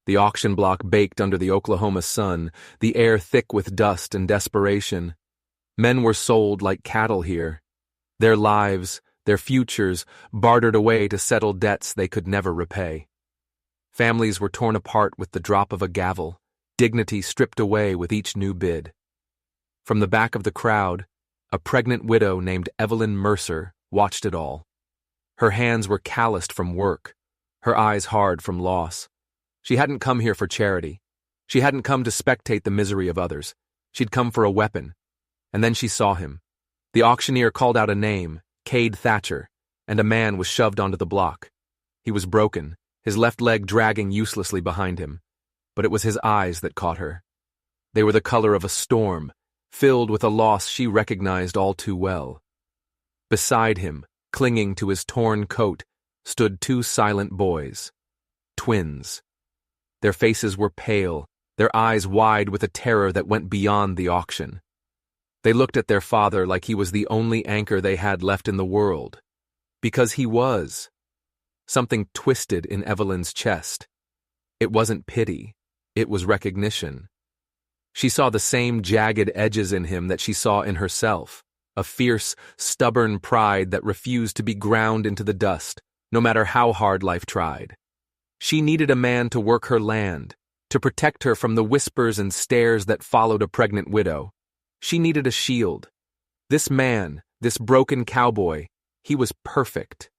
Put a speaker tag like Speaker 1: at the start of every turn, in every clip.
Speaker 1: The auction block baked under the Oklahoma sun, the air thick with dust and desperation. Men were sold like cattle here. Their lives, their futures, bartered away to settle debts they could never repay. Families were torn apart with the drop of a gavel, dignity stripped away with each new bid. From the back of the crowd, a pregnant widow named Evelyn Mercer watched it all. Her hands were calloused from work, her eyes hard from loss. She hadn't come here for charity. She hadn't come to spectate the misery of others. She'd come for a weapon. And then she saw him. The auctioneer called out a name, Cade Thatcher, and a man was shoved onto the block. He was broken, his left leg dragging uselessly behind him. But it was his eyes that caught her. They were the color of a storm, filled with a loss she recognized all too well. Beside him, clinging to his torn coat, stood two silent boys. Twins. Their faces were pale, their eyes wide with a terror that went beyond the auction. They looked at their father like he was the only anchor they had left in the world. Because he was. Something twisted in Evelyn's chest. It wasn't pity, it was recognition. She saw the same jagged edges in him that she saw in herself, a fierce, stubborn pride that refused to be ground into the dust, no matter how hard life tried. She needed a man to work her land, to protect her from the whispers and stares that followed a pregnant widow. She needed a shield. This man, this broken cowboy, he was perfect.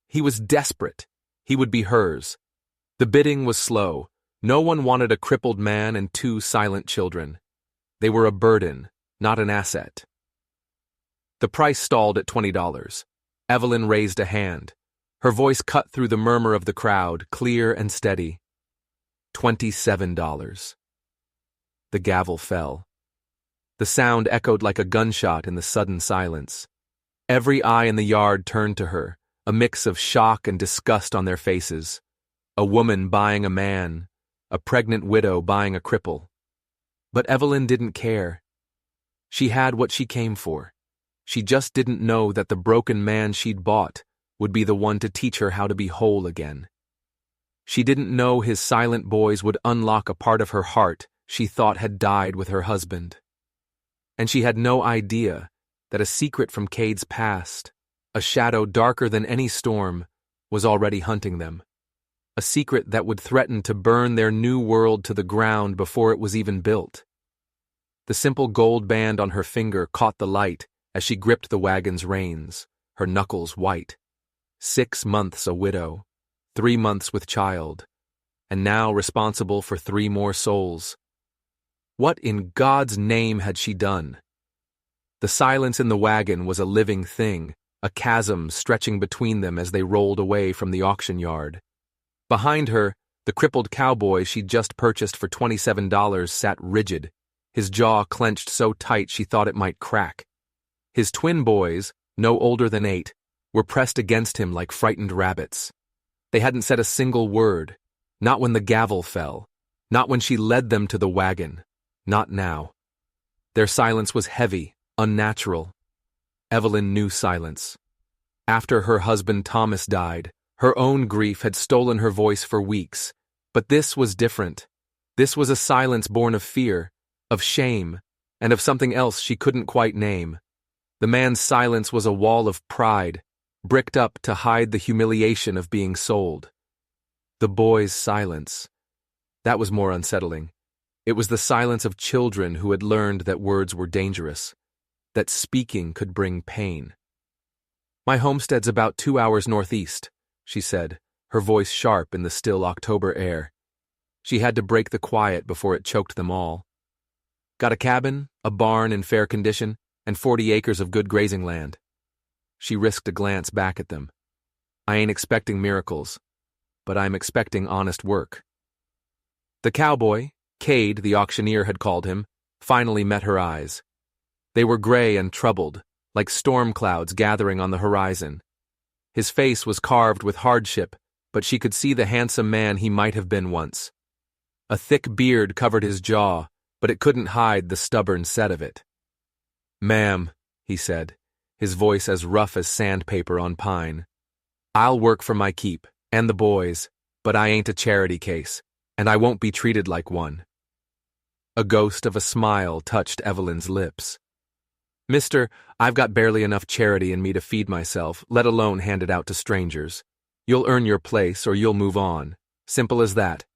Speaker 1: He was desperate. He would be hers. The bidding was slow. No one wanted a crippled man and two silent children. They were a burden, not an asset. The price stalled at $20. Evelyn raised a hand. Her voice cut through the murmur of the crowd, clear and steady. $27. The gavel fell. The sound echoed like a gunshot in the sudden silence. Every eye in the yard turned to her, a mix of shock and disgust on their faces. A woman buying a man, a pregnant widow buying a cripple. But Evelyn didn't care. She had what she came for. She just didn't know that the broken man she'd bought would be the one to teach her how to be whole again. She didn't know his silent boys would unlock a part of her heart she thought had died with her husband. And she had no idea that a secret from Cade's past, a shadow darker than any storm, was already hunting them. A secret that would threaten to burn their new world to the ground before it was even built. The simple gold band on her finger caught the light as she gripped the wagon's reins, her knuckles white. 6 months a widow, 3 months with child, and now responsible for 3 more souls. What in God's name had she done? The silence in the wagon was a living thing, a chasm stretching between them as they rolled away from the auction yard. Behind her, the crippled cowboy she'd just purchased for $27 sat rigid, his jaw clenched so tight she thought it might crack. His twin boys, no older than 8, were pressed against him like frightened rabbits. They hadn't said a single word, not when the gavel fell, not when she led them to the wagon, not now. Their silence was heavy, unnatural. Evelyn knew silence. After her husband Thomas died, her own grief had stolen her voice for weeks, but this was different. This was a silence born of fear, of shame, and of something else she couldn't quite name. The man's silence was a wall of pride, bricked up to hide the humiliation of being sold. The boy's silence. That was more unsettling. It was the silence of children who had learned that words were dangerous, that speaking could bring pain. "My homestead's about 2 hours northeast," she said, her voice sharp in the still October air. She had to break the quiet before it choked them all. "Got a cabin, a barn in fair condition, and 40 acres of good grazing land." She risked a glance back at them. "I ain't expecting miracles, but I'm expecting honest work." The cowboy, Cade, the auctioneer had called him, finally met her eyes. They were gray and troubled, like storm clouds gathering on the horizon. His face was carved with hardship, but she could see the handsome man he might have been once. A thick beard covered his jaw, but it couldn't hide the stubborn set of it. "Ma'am," he said, his voice as rough as sandpaper on pine, "I'll work for my keep, and the boys, but I ain't a charity case, And I won't be treated like one. A ghost of a smile touched Evelyn's lips. Mister, I've got barely enough charity in me to feed myself, let alone hand it out to strangers. You'll earn your place or you'll move on. Simple as that.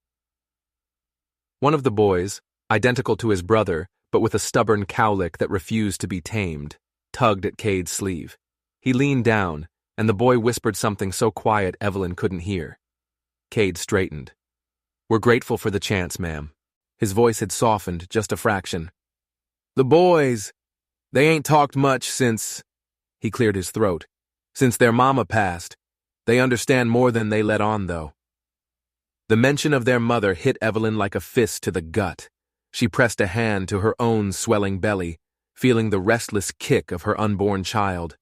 Speaker 1: One of the boys, identical to his brother, but with a stubborn cowlick that refused to be tamed, tugged at Cade's sleeve. He leaned down, and the boy whispered something so quiet Evelyn couldn't hear. Cade straightened. We're grateful for the chance, ma'am. His voice had softened just a fraction. The boys, they ain't talked much since, he cleared his throat, since their mama passed. They understand more than they let on, though. The mention of their mother hit Evelyn like a fist to the gut. She pressed a hand to her own swelling belly, feeling the restless kick of her unborn child.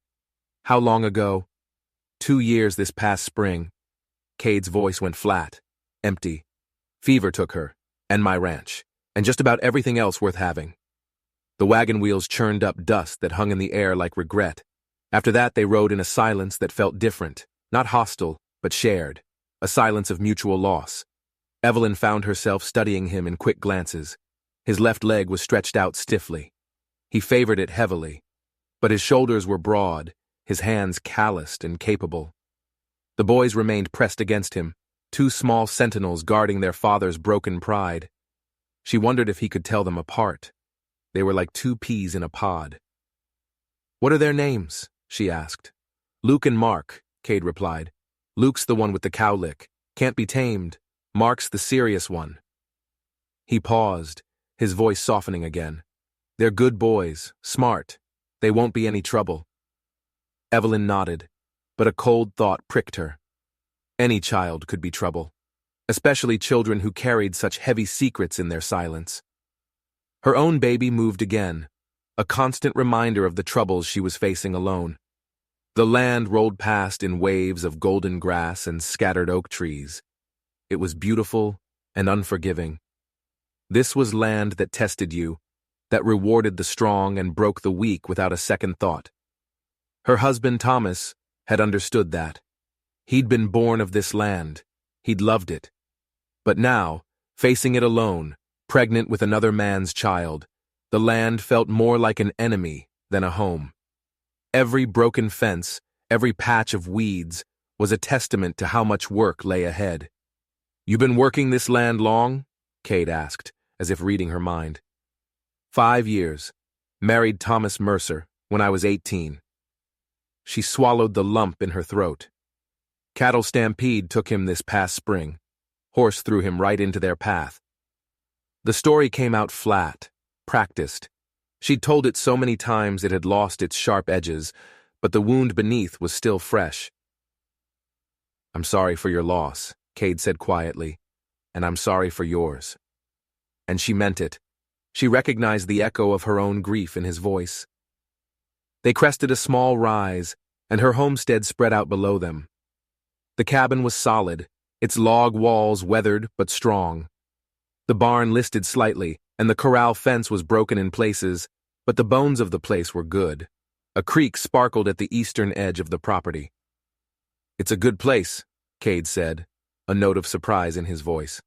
Speaker 1: How long ago? 2 years this past spring. Cade's voice went flat, empty. Fever took her, and my ranch, and just about everything else worth having. The wagon wheels churned up dust that hung in the air like regret. After that, they rode in a silence that felt different, not hostile, but shared, a silence of mutual loss. Evelyn found herself studying him in quick glances. His left leg was stretched out stiffly. He favored it heavily, but his shoulders were broad, his hands calloused and capable. The boys remained pressed against him, 2 small sentinels guarding their father's broken pride. She wondered if he could tell them apart. They were like 2 peas in a pod. What are their names? She asked. Luke and Mark, Cade replied. Luke's the one with the cowlick. Can't be tamed. Mark's the serious one. He paused, his voice softening again. They're good boys, smart. They won't be any trouble. Evelyn nodded, but a cold thought pricked her. Any child could be trouble, especially children who carried such heavy secrets in their silence. Her own baby moved again, a constant reminder of the troubles she was facing alone. The land rolled past in waves of golden grass and scattered oak trees. It was beautiful and unforgiving. This was land that tested you, that rewarded the strong and broke the weak without a second thought. Her husband, Thomas, had understood that. He'd been born of this land. He'd loved it. But now, facing it alone, pregnant with another man's child, the land felt more like an enemy than a home. Every broken fence, every patch of weeds, was a testament to how much work lay ahead. You been working this land long? Cade asked, as if reading her mind. 5 years. Married Thomas Mercer when I was 18. She swallowed the lump in her throat. Cattle stampede took him this past spring. Horse threw him right into their path. The story came out flat, practiced. She'd told it so many times it had lost its sharp edges, but the wound beneath was still fresh. I'm sorry for your loss, Cade said quietly, and I'm sorry for yours. And she meant it. She recognized the echo of her own grief in his voice. They crested a small rise, and her homestead spread out below them. The cabin was solid, its log walls weathered but strong. The barn listed slightly, and the corral fence was broken in places, but the bones of the place were good. A creek sparkled at the eastern edge of the property. It's a good place, Cade said, a note of surprise in his voice.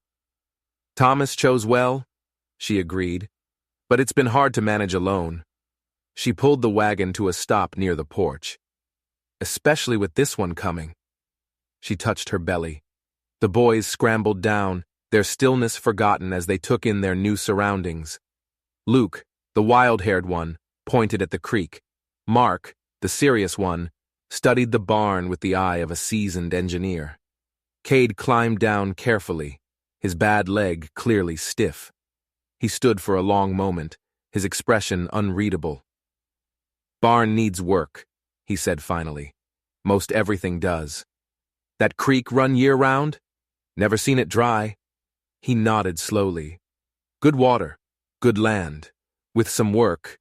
Speaker 1: Thomas chose well, she agreed, but it's been hard to manage alone. She pulled the wagon to a stop near the porch. Especially with this one coming. She touched her belly. The boys scrambled down, their stillness forgotten as they took in their new surroundings. Luke, the wild-haired one, pointed at the creek. Mark, the serious one, studied the barn with the eye of a seasoned engineer. Cade climbed down carefully, his bad leg clearly stiff. He stood for a long moment, his expression unreadable. Barn needs work, he said finally. Most everything does. That creek run year-round? Never seen it dry. He nodded slowly. Good water, good land. With some work.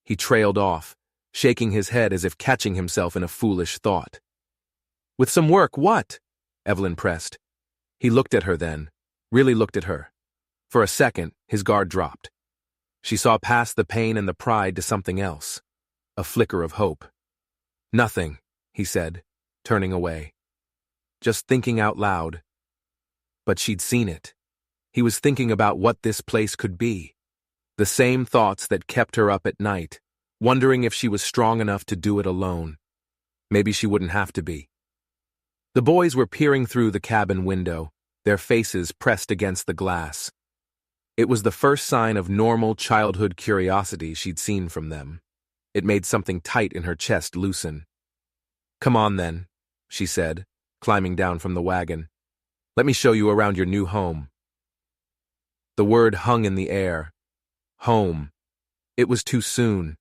Speaker 1: He trailed off, shaking his head as if catching himself in a foolish thought. With some work, what? Evelyn pressed. He looked at her then, really looked at her. For a second, his guard dropped. She saw past the pain and the pride to something else. A flicker of hope. Nothing, he said, turning away. Just thinking out loud. But she'd seen it. He was thinking about what this place could be. The same thoughts that kept her up at night, wondering if she was strong enough to do it alone. Maybe she wouldn't have to be. The boys were peering through the cabin window, their faces pressed against the glass. It was the first sign of normal childhood curiosity she'd seen from them. It made something tight in her chest loosen. "Come on then," she said, climbing down from the wagon. "Let me show you around your new home." The word hung in the air. Home. It was too soon,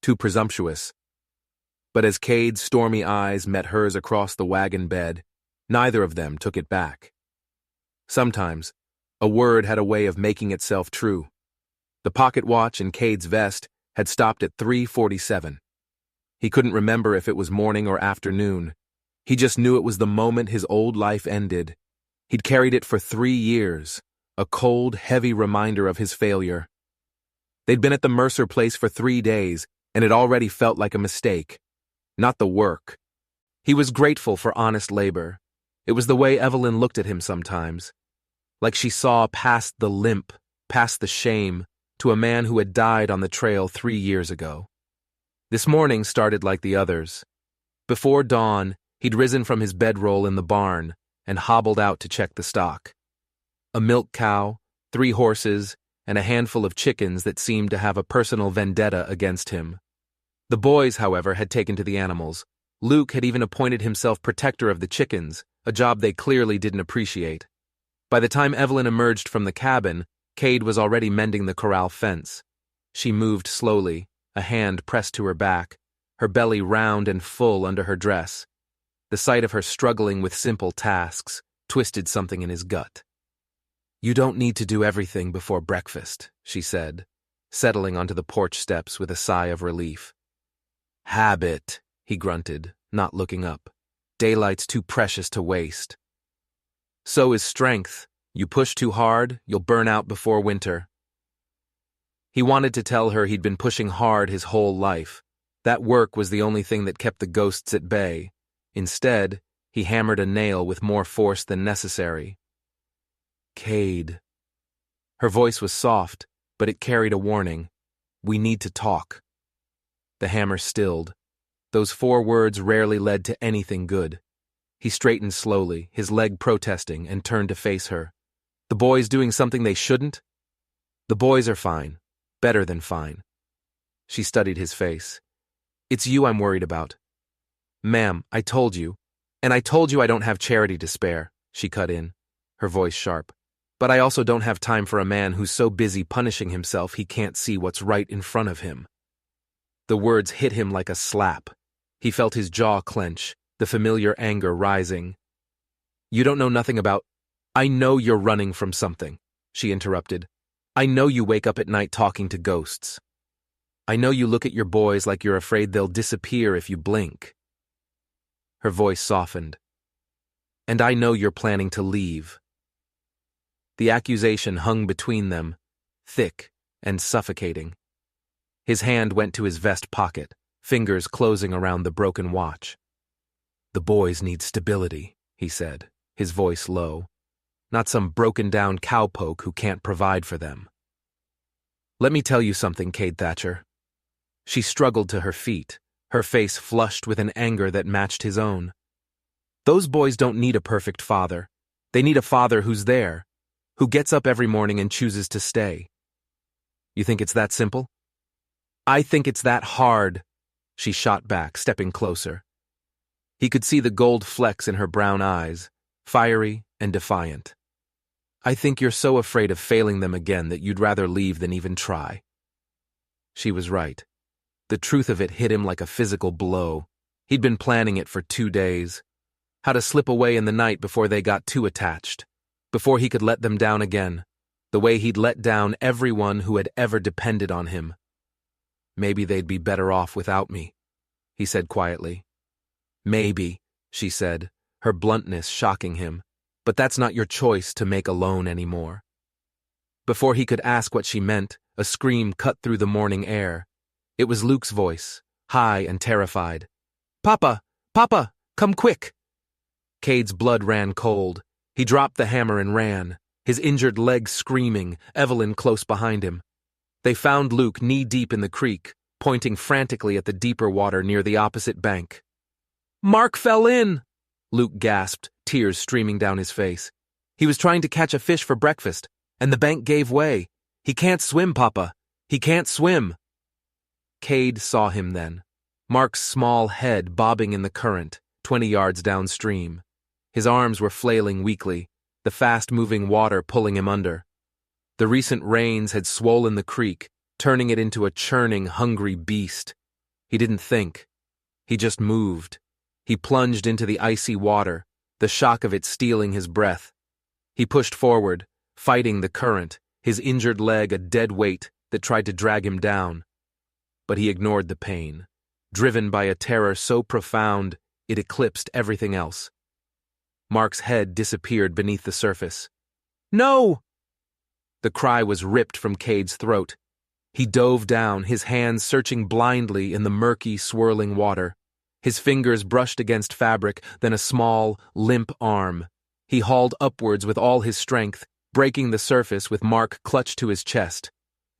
Speaker 1: too presumptuous. But as Cade's stormy eyes met hers across the wagon bed, neither of them took it back. Sometimes, a word had a way of making itself true. The pocket watch in Cade's vest had stopped at 3:47. He couldn't remember if it was morning or afternoon. He just knew it was the moment his old life ended. He'd carried it for 3 years, a cold, heavy reminder of his failure. They'd been at the Mercer place for 3 days, and it already felt like a mistake. Not the work. He was grateful for honest labor. It was the way Evelyn looked at him sometimes. Like she saw past the limp, past the shame, to a man who had died on the trail 3 years ago. This morning started like the others. Before dawn, he'd risen from his bedroll in the barn and hobbled out to check the stock. A milk cow, 3 horses, and a handful of chickens that seemed to have a personal vendetta against him. The boys, however, had taken to the animals. Luke had even appointed himself protector of the chickens, a job they clearly didn't appreciate. By the time Evelyn emerged from the cabin, Cade was already mending the corral fence. She moved slowly, a hand pressed to her back, her belly round and full under her dress. The sight of her struggling with simple tasks twisted something in his gut. "You don't need to do everything before breakfast," she said, settling onto the porch steps with a sigh of relief. "Habit," he grunted, not looking up. "Daylight's too precious to waste." "So is strength. You push too hard, you'll burn out before winter." He wanted to tell her he'd been pushing hard his whole life. That work was the only thing that kept the ghosts at bay. Instead, he hammered a nail with more force than necessary. "Cade." Her voice was soft, but it carried a warning. "We need to talk." The hammer stilled. Those 4 words rarely led to anything good. He straightened slowly, his leg protesting, and turned to face her. "The boys doing something they shouldn't?" "The boys are fine. Better than fine." She studied his face. "It's you I'm worried about." "Ma'am, I told you. And I told you I don't have charity to spare," she cut in, her voice sharp. "But I also don't have time for a man who's so busy punishing himself he can't see what's right in front of him." The words hit him like a slap. He felt his jaw clench, the familiar anger rising. "You don't know nothing about—" "I know you're running from something," she interrupted. "I know you wake up at night talking to ghosts. I know you look at your boys like you're afraid they'll disappear if you blink." Her voice softened. "And I know you're planning to leave." The accusation hung between them, thick and suffocating. His hand went to his vest pocket, fingers closing around the broken watch. "The boys need stability," he said, his voice low. "Not some broken-down cowpoke who can't provide for them." "Let me tell you something, Cade Thatcher." She struggled to her feet, her face flushed with an anger that matched his own. "Those boys don't need a perfect father. They need a father who's there, who gets up every morning and chooses to stay. You think it's that simple?" "I think it's that hard," she shot back, stepping closer. He could see the gold flecks in her brown eyes, fiery and defiant. "I think you're so afraid of failing them again that you'd rather leave than even try." She was right. The truth of it hit him like a physical blow. He'd been planning it for 2 days. How to slip away in the night before they got too attached, before he could let them down again, the way he'd let down everyone who had ever depended on him. "Maybe they'd be better off without me," he said quietly. "Maybe," she said, her bluntness shocking him, "but that's not your choice to make alone anymore." Before he could ask what she meant, a scream cut through the morning air. It was Luke's voice, high and terrified. "Papa! Papa! Come quick!" Cade's blood ran cold. He dropped the hammer and ran. his injured leg screaming, Evelyn close behind him. They found Luke knee-deep in the creek, pointing frantically at the deeper water near the opposite bank. "Mark fell in!" Luke gasped, tears streaming down his face. "He was trying to catch a fish for breakfast, and the bank gave way. He can't swim, Papa. He can't swim." Cade saw him then, Mark's small head bobbing in the current, 20 yards downstream. His arms were flailing weakly, the fast-moving water pulling him under. The recent rains had swollen the creek, turning it into a churning, hungry beast. He didn't think. He just moved. He plunged into the icy water, the shock of it stealing his breath. He pushed forward, fighting the current, his injured leg a dead weight that tried to drag him down. But he ignored the pain, driven by a terror so profound it eclipsed everything else. Mark's head disappeared beneath the surface. "No!" The cry was ripped from Cade's throat. He dove down, his hands searching blindly in the murky, swirling water. His fingers brushed against fabric, then a small, limp arm. He hauled upwards with all his strength, breaking the surface with Mark clutched to his chest.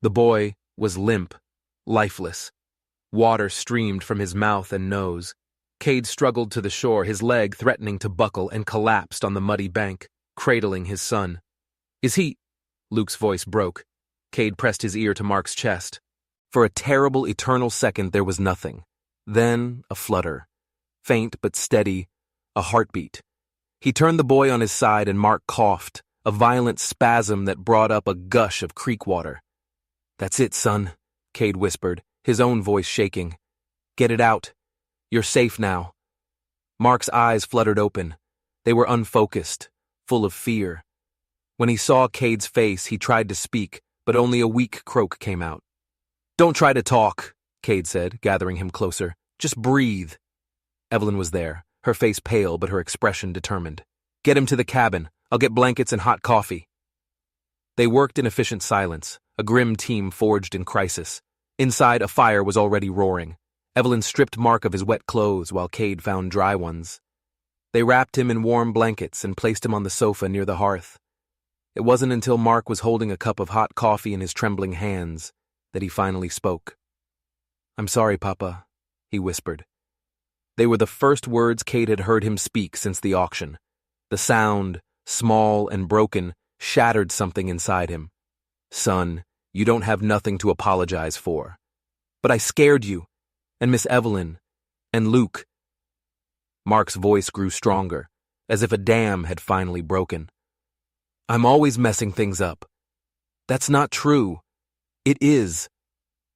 Speaker 1: The boy was limp, lifeless. Water streamed from his mouth and nose. Cade struggled to the shore, his leg threatening to buckle, and collapsed on the muddy bank, cradling his son. "Is he—" Luke's voice broke. Cade pressed his ear to Mark's chest. For a terrible, eternal second there was nothing. Then a flutter. Faint but steady, a heartbeat. He turned the boy on his side and Mark coughed, a violent spasm that brought up a gush of creek water. "That's it, son," Cade whispered, his own voice shaking. "Get it out. You're safe now." Mark's eyes fluttered open. They were unfocused, full of fear. When he saw Cade's face, he tried to speak, but only a weak croak came out. "Don't try to talk," Cade said, gathering him closer. "Just breathe." Evelyn was there, her face pale but her expression determined. "Get him to the cabin. I'll get blankets and hot coffee." They worked in efficient silence, a grim team forged in crisis. Inside, a fire was already roaring. Evelyn stripped Mark of his wet clothes while Cade found dry ones. They wrapped him in warm blankets and placed him on the sofa near the hearth. It wasn't until Mark was holding a cup of hot coffee in his trembling hands that he finally spoke. "I'm sorry, Papa," he whispered. They were the first words Cade had heard him speak since the auction. The sound, small and broken, shattered something inside him. "Son, you don't have nothing to apologize for. But I scared you, and Miss Evelyn, and Luke." Mark's voice grew stronger, as if a dam had finally broken. "I'm always messing things up." "That's not true." "It is."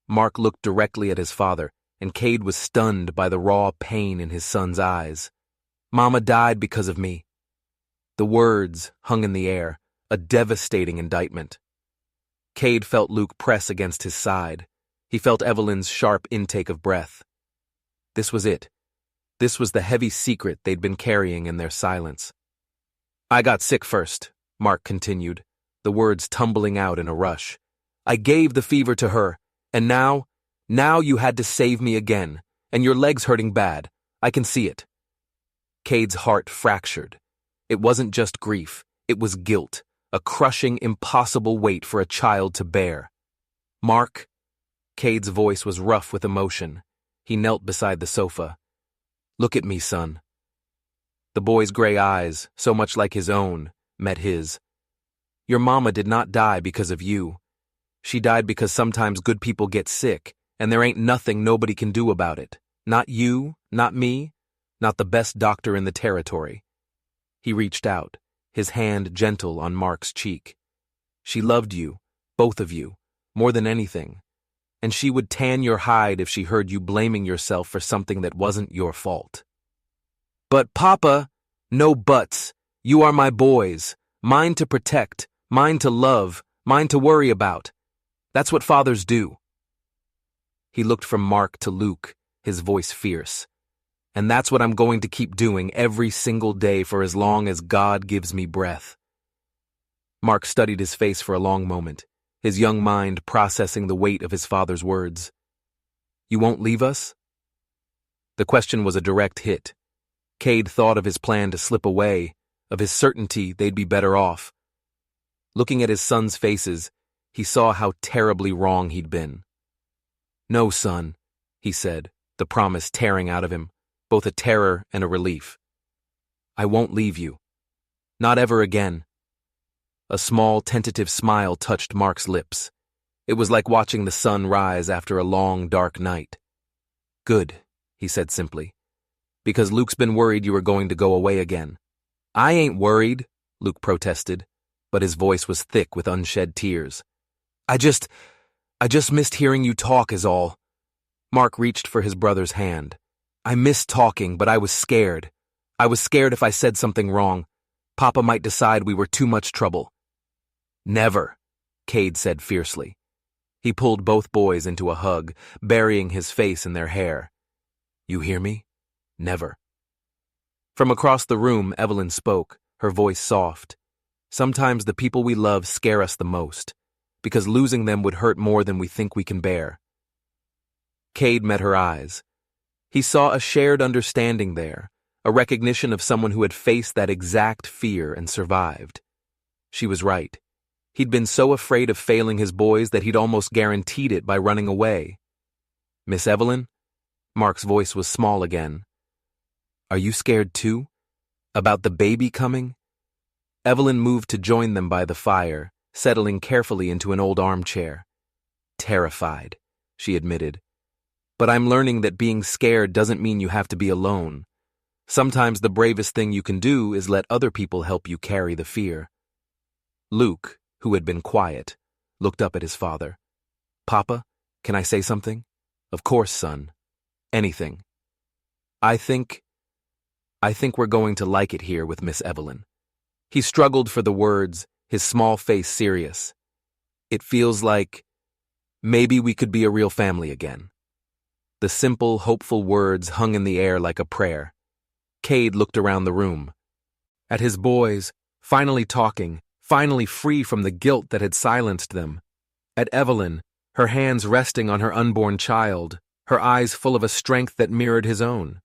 Speaker 1: Mark looked directly at his father, and Cade was stunned by the raw pain in his son's eyes. "Mama died because of me." The words hung in the air, a devastating indictment. Cade felt Luke press against his side. He felt Evelyn's sharp intake of breath. This was it. This was the heavy secret they'd been carrying in their silence. "I got sick first," Mark continued, the words tumbling out in a rush. "I gave the fever to her, and now you had to save me again, and your leg's hurting bad. I can see it." Cade's heart fractured. It wasn't just grief, it was guilt, a crushing, impossible weight for a child to bear. "Mark," Cade's voice was rough with emotion. He knelt beside the sofa. "Look at me, son." The boy's gray eyes, so much like his own, met his. "Your mama did not die because of you. She died because sometimes good people get sick, and there ain't nothing nobody can do about it. Not you, not me, not the best doctor in the territory." He reached out, his hand gentle on Mark's cheek. "She loved you, both of you, more than anything, and she would tan your hide if she heard you blaming yourself for something that wasn't your fault." "But Papa," "No buts. You are my boys, mine to protect, mine to love, mine to worry about. That's what fathers do." He looked from Mark to Luke, his voice fierce. "And that's what I'm going to keep doing every single day for as long as God gives me breath." Mark studied his face for a long moment, his young mind processing the weight of his father's words. "You won't leave us?" The question was a direct hit. Cade thought of his plan to slip away, of his certainty they'd be better off. Looking at his sons' faces, he saw how terribly wrong he'd been. "No, son," he said, the promise tearing out of him, both a terror and a relief. "I won't leave you. Not ever again." A small, tentative smile touched Mark's lips. It was like watching the sun rise after a long, dark night. "Good," he said simply, "because Luke's been worried you were going to go away again." "I ain't worried," Luke protested, but his voice was thick with unshed tears. I just missed hearing you talk is all." Mark reached for his brother's hand. "I missed talking, but I was scared. I was scared if I said something wrong, Papa might decide we were too much trouble." "Never," Cade said fiercely. He pulled both boys into a hug, burying his face in their hair. "You hear me? Never." From across the room, Evelyn spoke, her voice soft. "Sometimes the people we love scare us the most, because losing them would hurt more than we think we can bear." Cade met her eyes. He saw a shared understanding there, a recognition of someone who had faced that exact fear and survived. She was right. He'd been so afraid of failing his boys that he'd almost guaranteed it by running away. "Miss Evelyn?" Mark's voice was small again. "Are you scared too? About the baby coming?" Evelyn moved to join them by the fire, settling carefully into an old armchair. "Terrified," she admitted. "But I'm learning that being scared doesn't mean you have to be alone. Sometimes the bravest thing you can do is let other people help you carry the fear." Luke, who had been quiet, looked up at his father. "Papa, can I say something?" "Of course, son. Anything." I think we're going to like it here with Miss Evelyn." He struggled for the words, his small face serious. "It feels like maybe we could be a real family again." The simple, hopeful words hung in the air like a prayer. Cade looked around the room. At his boys, finally talking, finally free from the guilt that had silenced them. At Evelyn, her hands resting on her unborn child, her eyes full of a strength that mirrored his own.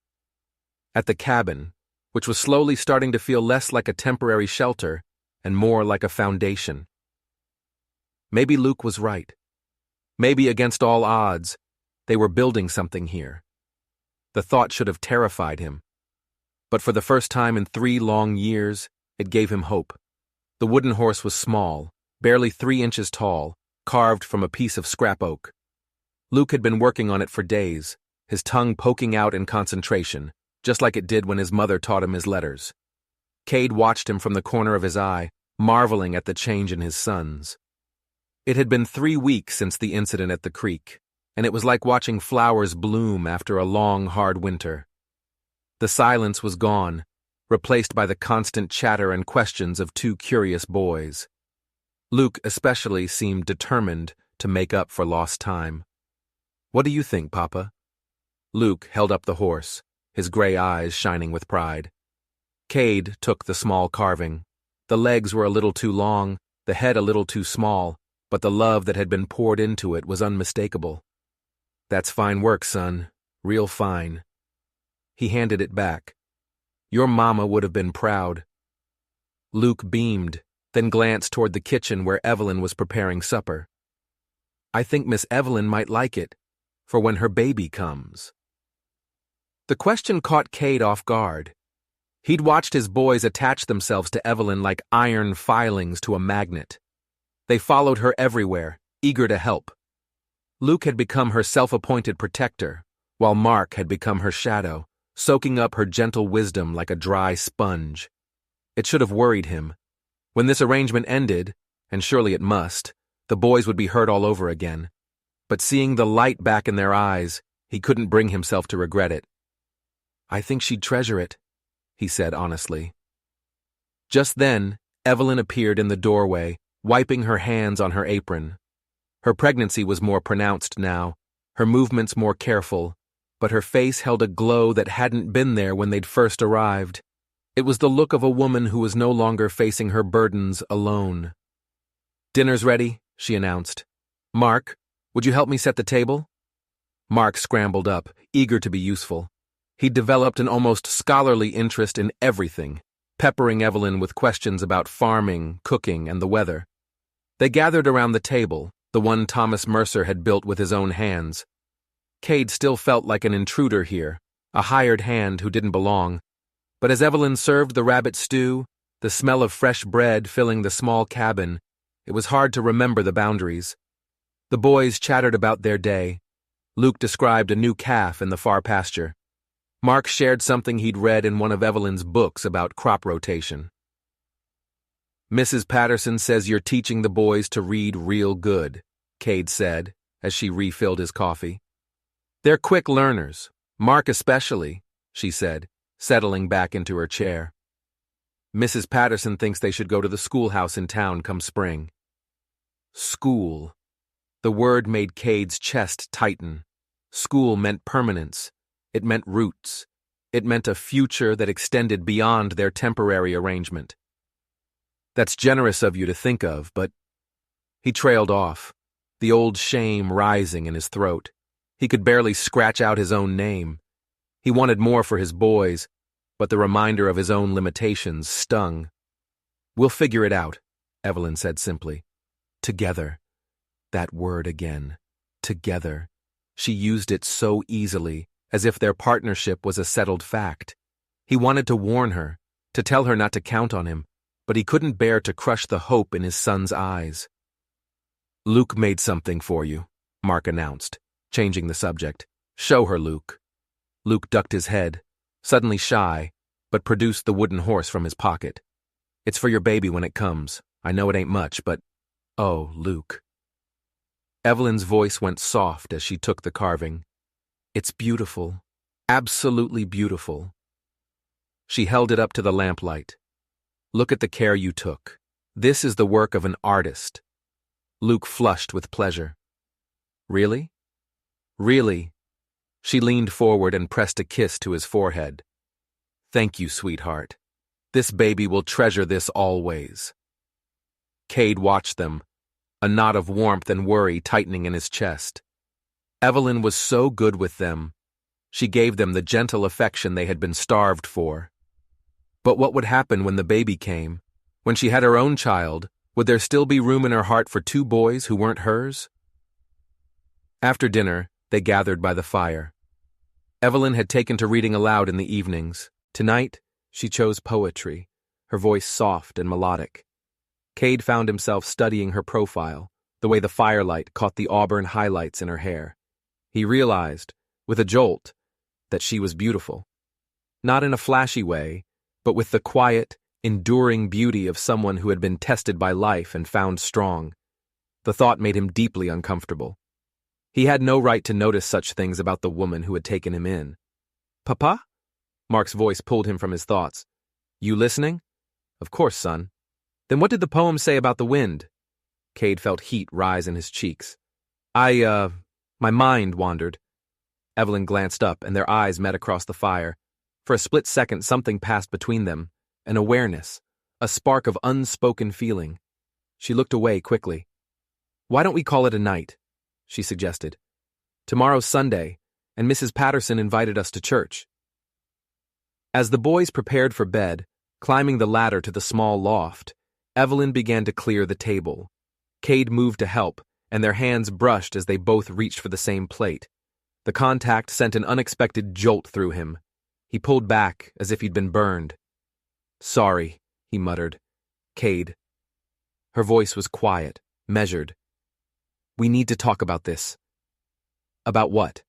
Speaker 1: At the cabin, which was slowly starting to feel less like a temporary shelter and more like a foundation. Maybe Luke was right. Maybe against all odds, they were building something here. The thought should have terrified him. But for the first time in 3 long years, it gave him hope. The wooden horse was small, barely 3 inches tall, carved from a piece of scrap oak. Luke had been working on it for days, his tongue poking out in concentration, just like it did when his mother taught him his letters. Cade watched him from the corner of his eye, marveling at the change in his sons. It had been 3 weeks since the incident at the creek, and it was like watching flowers bloom after a long, hard winter. The silence was gone, replaced by the constant chatter and questions of 2 curious boys. Luke especially seemed determined to make up for lost time. "What do you think, Papa?" Luke held up the horse, his gray eyes shining with pride. Cade took the small carving. The legs were a little too long, the head a little too small, but the love that had been poured into it was unmistakable. "That's fine work, son. Real fine." He handed it back. "Your mama would have been proud." Luke beamed, then glanced toward the kitchen where Evelyn was preparing supper. "I think Miss Evelyn might like it, for when her baby comes." The question caught Cade off guard. He'd watched his boys attach themselves to Evelyn like iron filings to a magnet. They followed her everywhere, eager to help. Luke had become her self-appointed protector, while Mark had become her shadow, soaking up her gentle wisdom like a dry sponge. It should have worried him. When this arrangement ended, and surely it must, the boys would be hurt all over again. But seeing the light back in their eyes, he couldn't bring himself to regret it. "I think she'd treasure it," he said honestly. Just then, Evelyn appeared in the doorway, wiping her hands on her apron. Her pregnancy was more pronounced now, her movements more careful, but her face held a glow that hadn't been there when they'd first arrived. It was the look of a woman who was no longer facing her burdens alone. "Dinner's ready," she announced. "Mark, would you help me set the table?" Mark scrambled up, eager to be useful. He'd developed an almost scholarly interest in everything, peppering Evelyn with questions about farming, cooking, and the weather. They gathered around the table, the one Thomas Mercer had built with his own hands. Cade still felt like an intruder here, a hired hand who didn't belong. But as Evelyn served the rabbit stew, the smell of fresh bread filling the small cabin, it was hard to remember the boundaries. The boys chattered about their day. Luke described a new calf in the far pasture. Mark shared something he'd read in one of Evelyn's books about crop rotation. "Mrs. Patterson says you're teaching the boys to read real good," Cade said, as she refilled his coffee. "They're quick learners, Mark especially," she said, settling back into her chair. "Mrs. Patterson thinks they should go to the schoolhouse in town come spring." School. The word made Cade's chest tighten. School meant permanence. It meant roots. It meant a future that extended beyond their temporary arrangement. "That's generous of you to think of, but—" He trailed off, the old shame rising in his throat. He could barely scratch out his own name. He wanted more for his boys, but the reminder of his own limitations stung. "We'll figure it out," Evelyn said simply. Together. That word again. Together. She used it so easily, as if their partnership was a settled fact. He wanted to warn her, to tell her not to count on him, but he couldn't bear to crush the hope in his son's eyes. "Luke made something for you," Mark announced, changing the subject. "Show her, Luke." Luke ducked his head, suddenly shy, but produced the wooden horse from his pocket. "It's for your baby when it comes. I know it ain't much, but—" "Oh, Luke." Evelyn's voice went soft as she took the carving. "It's beautiful. Absolutely beautiful." She held it up to the lamplight. "Look at the care you took. This is the work of an artist." Luke flushed with pleasure. "Really?" "Really." She leaned forward and pressed a kiss to his forehead. "Thank you, sweetheart. This baby will treasure this always." Cade watched them, a knot of warmth and worry tightening in his chest. Evelyn was so good with them. She gave them the gentle affection they had been starved for. But what would happen when the baby came? When she had her own child, would there still be room in her heart for two boys who weren't hers? After dinner, they gathered by the fire. Evelyn had taken to reading aloud in the evenings. Tonight, she chose poetry, her voice soft and melodic. Cade found himself studying her profile, the way the firelight caught the auburn highlights in her hair. He realized, with a jolt, that she was beautiful. Not in a flashy way, but with the quiet, enduring beauty of someone who had been tested by life and found strong. The thought made him deeply uncomfortable. He had no right to notice such things about the woman who had taken him in. "Papa?" Mark's voice pulled him from his thoughts. "You listening?" "Of course, son." "Then what did the poem say about the wind?" Cade felt heat rise in his cheeks. My mind wandered." Evelyn glanced up, and their eyes met across the fire. For a split second, something passed between them, an awareness, a spark of unspoken feeling. She looked away quickly. "Why don't we call it a night?" she suggested. "Tomorrow's Sunday, and Mrs. Patterson invited us to church." As the boys prepared for bed, climbing the ladder to the small loft, Evelyn began to clear the table. Cade moved to help, and their hands brushed as they both reached for the same plate. The contact sent an unexpected jolt through him. He pulled back as if he'd been burned. "Sorry," he muttered. "Cade." Her voice was quiet, measured. "We need to talk about this." "About what?"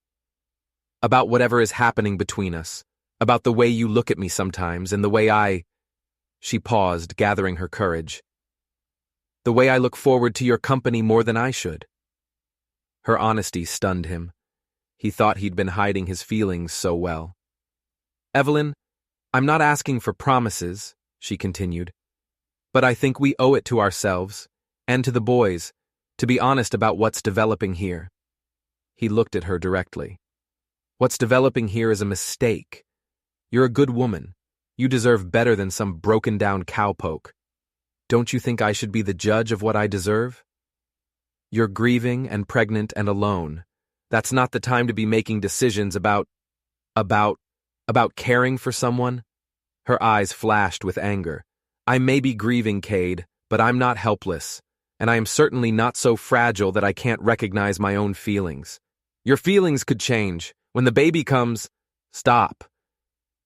Speaker 1: "About whatever is happening between us. About the way you look at me sometimes and the way I—" She paused, gathering her courage. "The way I look forward to your company more than I should." Her honesty stunned him. He thought he'd been hiding his feelings so well. "Evelyn, I'm not asking for promises," she continued, "but I think we owe it to ourselves, and to the boys, to be honest about what's developing here." He looked at her directly. "What's developing here is a mistake. You're a good woman. You deserve better than some broken-down cowpoke. Don't you think I should be the judge of what I deserve? You're grieving and pregnant and alone. That's not the time to be making decisions about caring for someone." Her eyes flashed with anger. "I may be grieving, Cade, but I'm not helpless. and I am certainly not so fragile that I can't recognize my own feelings. Your feelings could change. When the baby comes, stop.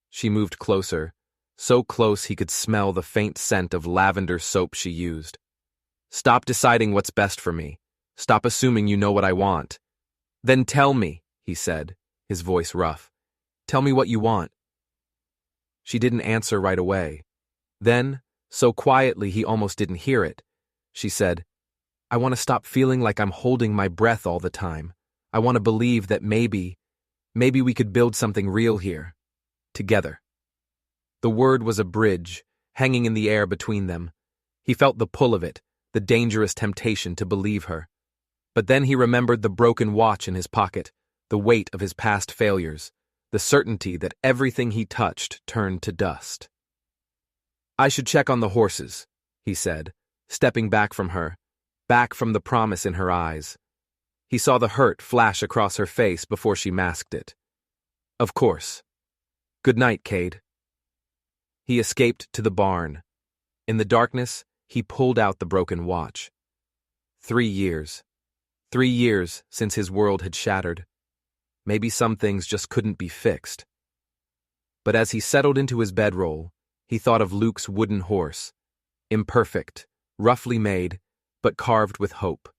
Speaker 1: She moved closer, so close he could smell the faint scent of lavender soap she used. Stop deciding what's best for me. Stop assuming you know what I want. Then tell me, he said, his voice rough. Tell me what you want. She didn't answer right away. Then, so quietly he almost didn't hear it, she said, I want to stop feeling like I'm holding my breath all the time. I want to believe that maybe we could build something real here. Together. The word was a bridge, hanging in the air between them. He felt the pull of it, the dangerous temptation to believe her. But then he remembered the broken watch in his pocket, the weight of his past failures, the certainty that everything he touched turned to dust. I should check on the horses, he said, stepping back from her, back from the promise in her eyes. He saw the hurt flash across her face before she masked it. Of course. Good night, Cade. He escaped to the barn. In the darkness, he pulled out the broken watch. 3 years. 3 years since his world had shattered. Maybe some things just couldn't be fixed. But as he settled into his bedroll, he thought of Luke's wooden horse. Imperfect, roughly made, but carved with hope.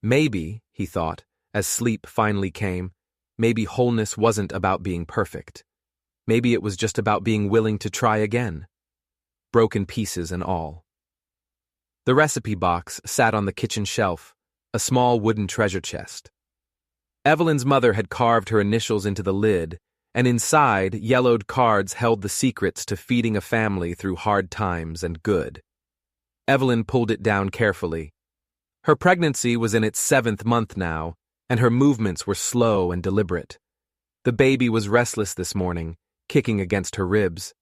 Speaker 1: Maybe, he thought, as sleep finally came, maybe wholeness wasn't about being perfect. Maybe it was just about being willing to try again. Broken pieces and all. The recipe box sat on the kitchen shelf, a small wooden treasure chest. Evelyn's mother had carved her initials into the lid, and inside, yellowed cards held the secrets to feeding a family through hard times and good. Evelyn pulled it down carefully. Her pregnancy was in its 7th month now, and her movements were slow and deliberate. The baby was restless this morning, kicking against her ribs.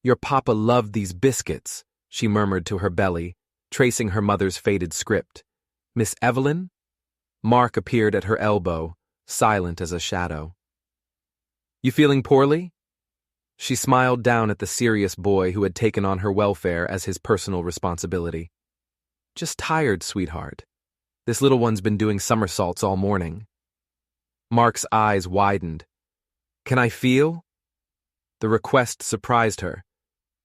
Speaker 1: Your papa loved these biscuits, she murmured to her belly, tracing her mother's faded script. Miss Evelyn? Mark appeared at her elbow, silent as a shadow. You feeling poorly? She smiled down at the serious boy who had taken on her welfare as his personal responsibility. Just tired, sweetheart. This little one's been doing somersaults all morning. Mark's eyes widened. Can I feel? The request surprised her.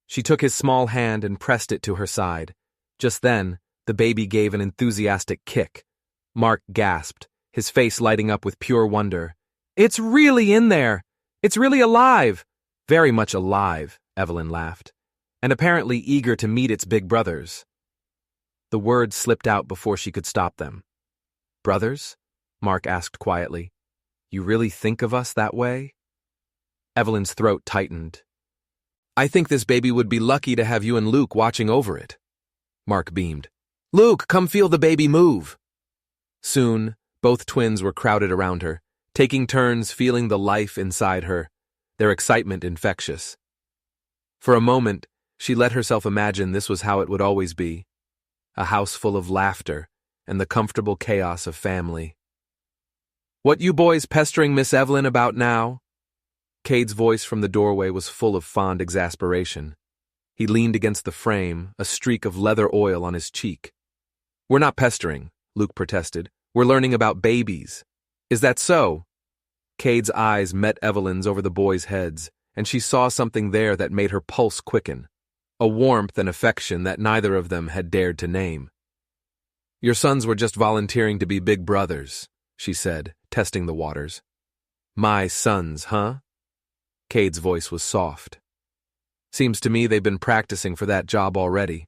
Speaker 1: She took his small hand and pressed it to her side. Just then, the baby gave an enthusiastic kick. Mark gasped, his face lighting up with pure wonder. It's really in there! It's really alive! Very much alive, Evelyn laughed, and apparently eager to meet its big brothers. The words slipped out before she could stop them. Brothers? Mark asked quietly. You really think of us that way? Evelyn's throat tightened. I think this baby would be lucky to have you and Luke watching over it. Mark beamed. Luke, come feel the baby move. Soon, both twins were crowded around her, taking turns feeling the life inside her, their excitement infectious. For a moment, she let herself imagine this was how it would always be. A house full of laughter and the comfortable chaos of family. What you boys pestering Miss Evelyn about now? Cade's voice from the doorway was full of fond exasperation. He leaned against the frame, a streak of leather oil on his cheek. We're not pestering, Luke protested. We're learning about babies. Is that so? Cade's eyes met Evelyn's over the boys' heads, and she saw something there that made her pulse quicken, a warmth and affection that neither of them had dared to name. Your sons were just volunteering to be big brothers, she said, testing the waters. My sons, huh? Cade's voice was soft. Seems to me they've been practicing for that job already.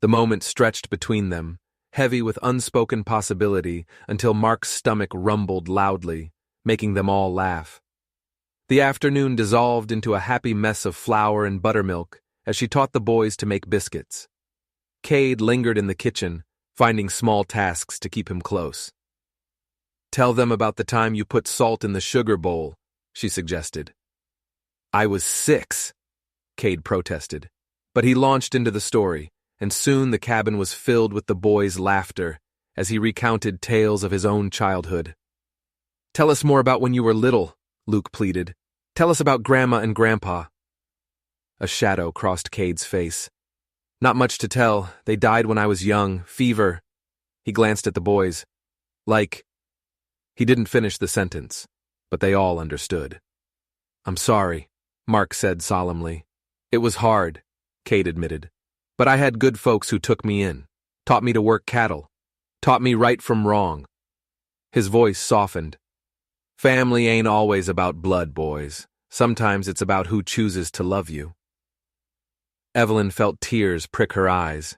Speaker 1: The moment stretched between them, heavy with unspoken possibility, until Mark's stomach rumbled loudly, making them all laugh. The afternoon dissolved into a happy mess of flour and buttermilk as she taught the boys to make biscuits. Cade lingered in the kitchen, finding small tasks to keep him close. Tell them about the time you put salt in the sugar bowl, she suggested. I was 6, Cade protested, but he launched into the story, and soon the cabin was filled with the boys' laughter as he recounted tales of his own childhood. Tell us more about when you were little, Luke pleaded. Tell us about Grandma and Grandpa. A shadow crossed Cade's face. Not much to tell. They died when I was young. Fever. He glanced at the boys. Like. He didn't finish the sentence, but they all understood. I'm sorry, Mark said solemnly. It was hard, Kate admitted. But I had good folks who took me in, taught me to work cattle, taught me right from wrong. His voice softened. Family ain't always about blood, boys. Sometimes it's about who chooses to love you. Evelyn felt tears prick her eyes.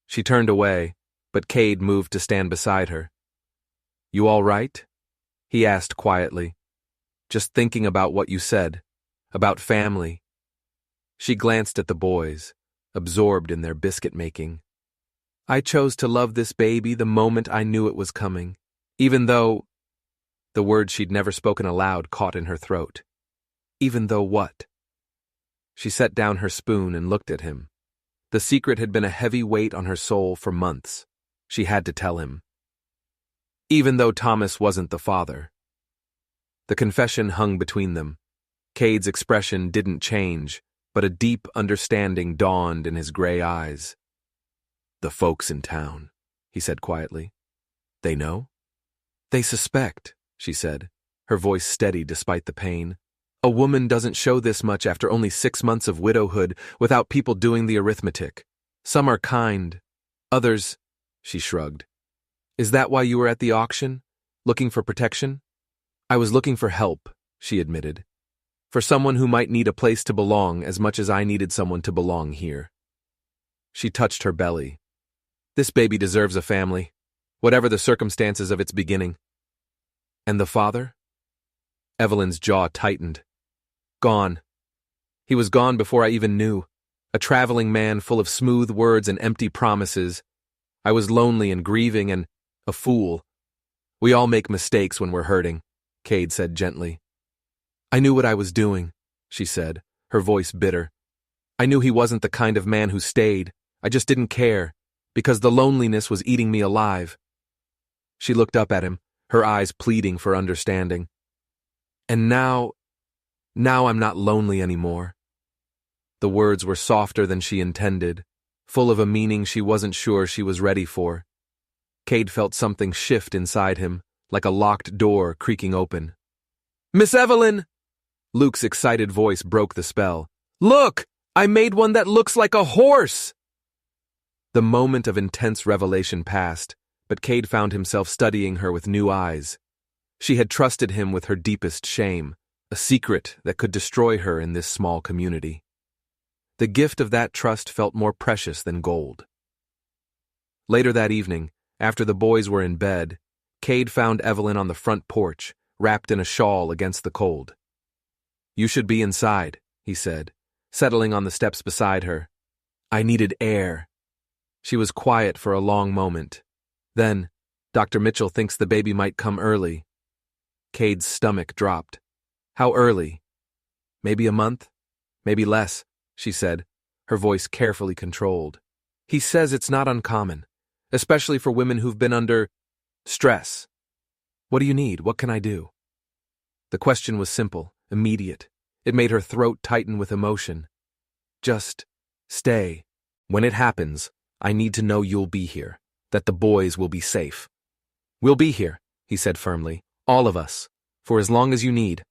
Speaker 1: She turned away, but Cade moved to stand beside her. You all right? He asked quietly. Just thinking about what you said, about family. She glanced at the boys, absorbed in their biscuit making. I chose to love this baby the moment I knew it was coming, even though... The words she'd never spoken aloud caught in her throat. Even though what? She set down her spoon and looked at him. The secret had been a heavy weight on her soul for months. She had to tell him. Even though Thomas wasn't the father. The confession hung between them. Cade's expression didn't change, but a deep understanding dawned in his gray eyes. The folks in town, he said quietly. They know? They suspect, she said, her voice steady despite the pain. A woman doesn't show this much after only 6 months of widowhood without people doing the arithmetic. Some are kind. Others, she shrugged. Is that why you were at the auction? Looking for protection? I was looking for help, she admitted. For someone who might need a place to belong as much as I needed someone to belong here. She touched her belly. This baby deserves a family, whatever the circumstances of its beginning. And the father? Evelyn's jaw tightened. Gone. He was gone before I even knew. A traveling man full of smooth words and empty promises. I was lonely and grieving and a fool. We all make mistakes when we're hurting, Cade said gently. I knew what I was doing, she said, her voice bitter. I knew he wasn't the kind of man who stayed. I just didn't care, because the loneliness was eating me alive. She looked up at him, her eyes pleading for understanding. And now I'm not lonely anymore. The words were softer than she intended, full of a meaning she wasn't sure she was ready for. Cade felt something shift inside him, like a locked door creaking open. Miss Evelyn! Luke's excited voice broke the spell. Look! I made one that looks like a horse! The moment of intense revelation passed, but Cade found himself studying her with new eyes. She had trusted him with her deepest shame, a secret that could destroy her in this small community. The gift of that trust felt more precious than gold. Later that evening, after the boys were in bed, Cade found Evelyn on the front porch, wrapped in a shawl against the cold. You should be inside, he said, settling on the steps beside her. I needed air. She was quiet for a long moment. Then, Dr. Mitchell thinks the baby might come early. Cade's stomach dropped. How early? Maybe a month? Maybe less, she said, her voice carefully controlled. He says it's not uncommon, especially for women who've been under stress. What do you need? What can I do? The question was simple, immediate. It made her throat tighten with emotion. Just stay. When it happens, I need to know you'll be here, that the boys will be safe. We'll be here, he said firmly, all of us, for as long as you need.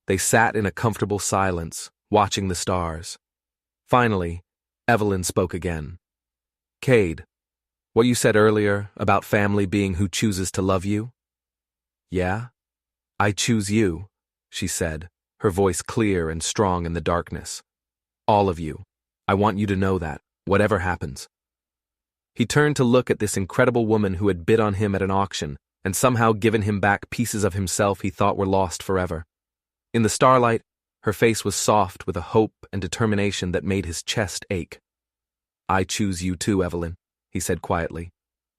Speaker 1: They sat in a comfortable silence, watching the stars. Finally, Evelyn spoke again. Cade, what you said earlier about family being who chooses to love you? Yeah? I choose you, she said, her voice clear and strong in the darkness. All of you. I want you to know that, whatever happens. He turned to look at this incredible woman who had bid on him at an auction and somehow given him back pieces of himself he thought were lost forever. In the starlight, her face was soft with a hope and determination that made his chest ache. I choose you too, Evelyn, he said quietly.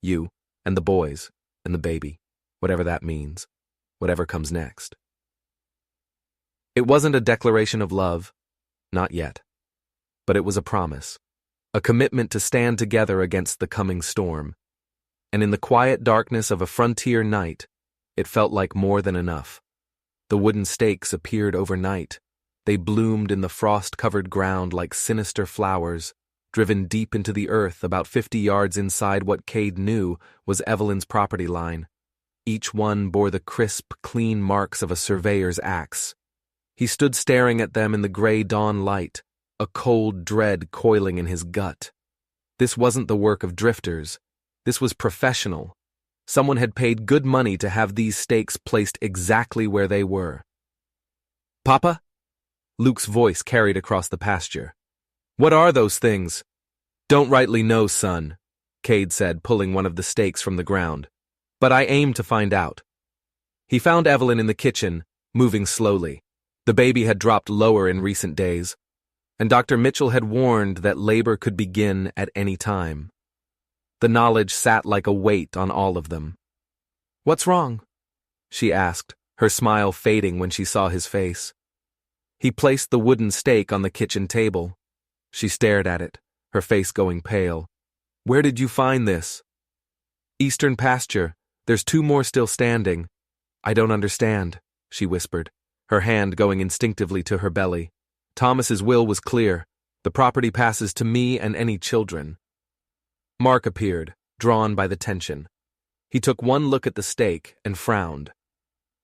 Speaker 1: You, and the boys, and the baby, whatever that means, whatever comes next. It wasn't a declaration of love, not yet, but it was a promise, a commitment to stand together against the coming storm. And in the quiet darkness of a frontier night, it felt like more than enough. The wooden stakes appeared overnight. They bloomed in the frost-covered ground like sinister flowers, driven deep into the earth about 50 yards inside what Cade knew was Evelyn's property line. Each one bore the crisp, clean marks of a surveyor's axe. He stood staring at them in the gray dawn light, a cold dread coiling in his gut. This wasn't the work of drifters. This was professional. Someone had paid good money to have these stakes placed exactly where they were. "Papa?" Luke's voice carried across the pasture. "What are those things?" "Don't rightly know, son," Cade said, pulling one of the stakes from the ground. "But I aim to find out." He found Evelyn in the kitchen, moving slowly. The baby had dropped lower in recent days, and Dr. Mitchell had warned that labor could begin at any time. The knowledge sat like a weight on all of them. "What's wrong?" she asked, her smile fading when she saw his face. He placed the wooden stake on the kitchen table. She stared at it, her face going pale. "Where did you find this?" "Eastern pasture. There's 2 more still standing." "I don't understand," she whispered, her hand going instinctively to her belly. "Thomas's will was clear. The property passes to me and any children." Mark appeared, drawn by the tension. He took one look at the stake and frowned.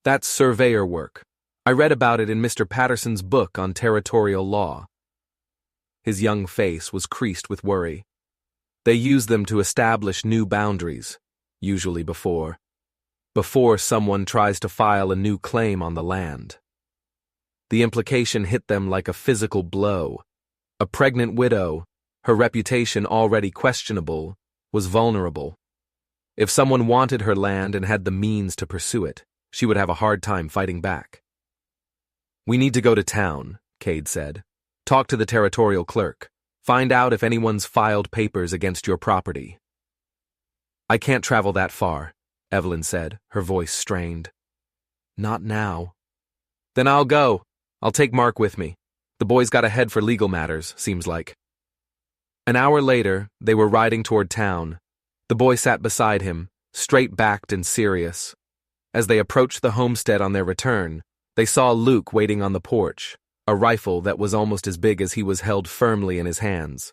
Speaker 1: "That's surveyor work. I read about it in Mr. Patterson's book on territorial law." His young face was creased with worry. "They use them to establish new boundaries, usually before someone tries to file a new claim on the land." The implication hit them like a physical blow. A pregnant widow, her reputation already questionable, was vulnerable. If someone wanted her land and had the means to pursue it, she would have a hard time fighting back. "We need to go to town," Cade said. "Talk to the territorial clerk. Find out if anyone's filed papers against your property." "I can't travel that far," Evelyn said, her voice strained. "Not now." "Then I'll go. I'll take Mark with me. The boy's got a head for legal matters, seems like." An hour later, they were riding toward town. The boy sat beside him, straight-backed and serious. As they approached the homestead on their return, they saw Luke waiting on the porch, a rifle that was almost as big as he was held firmly in his hands.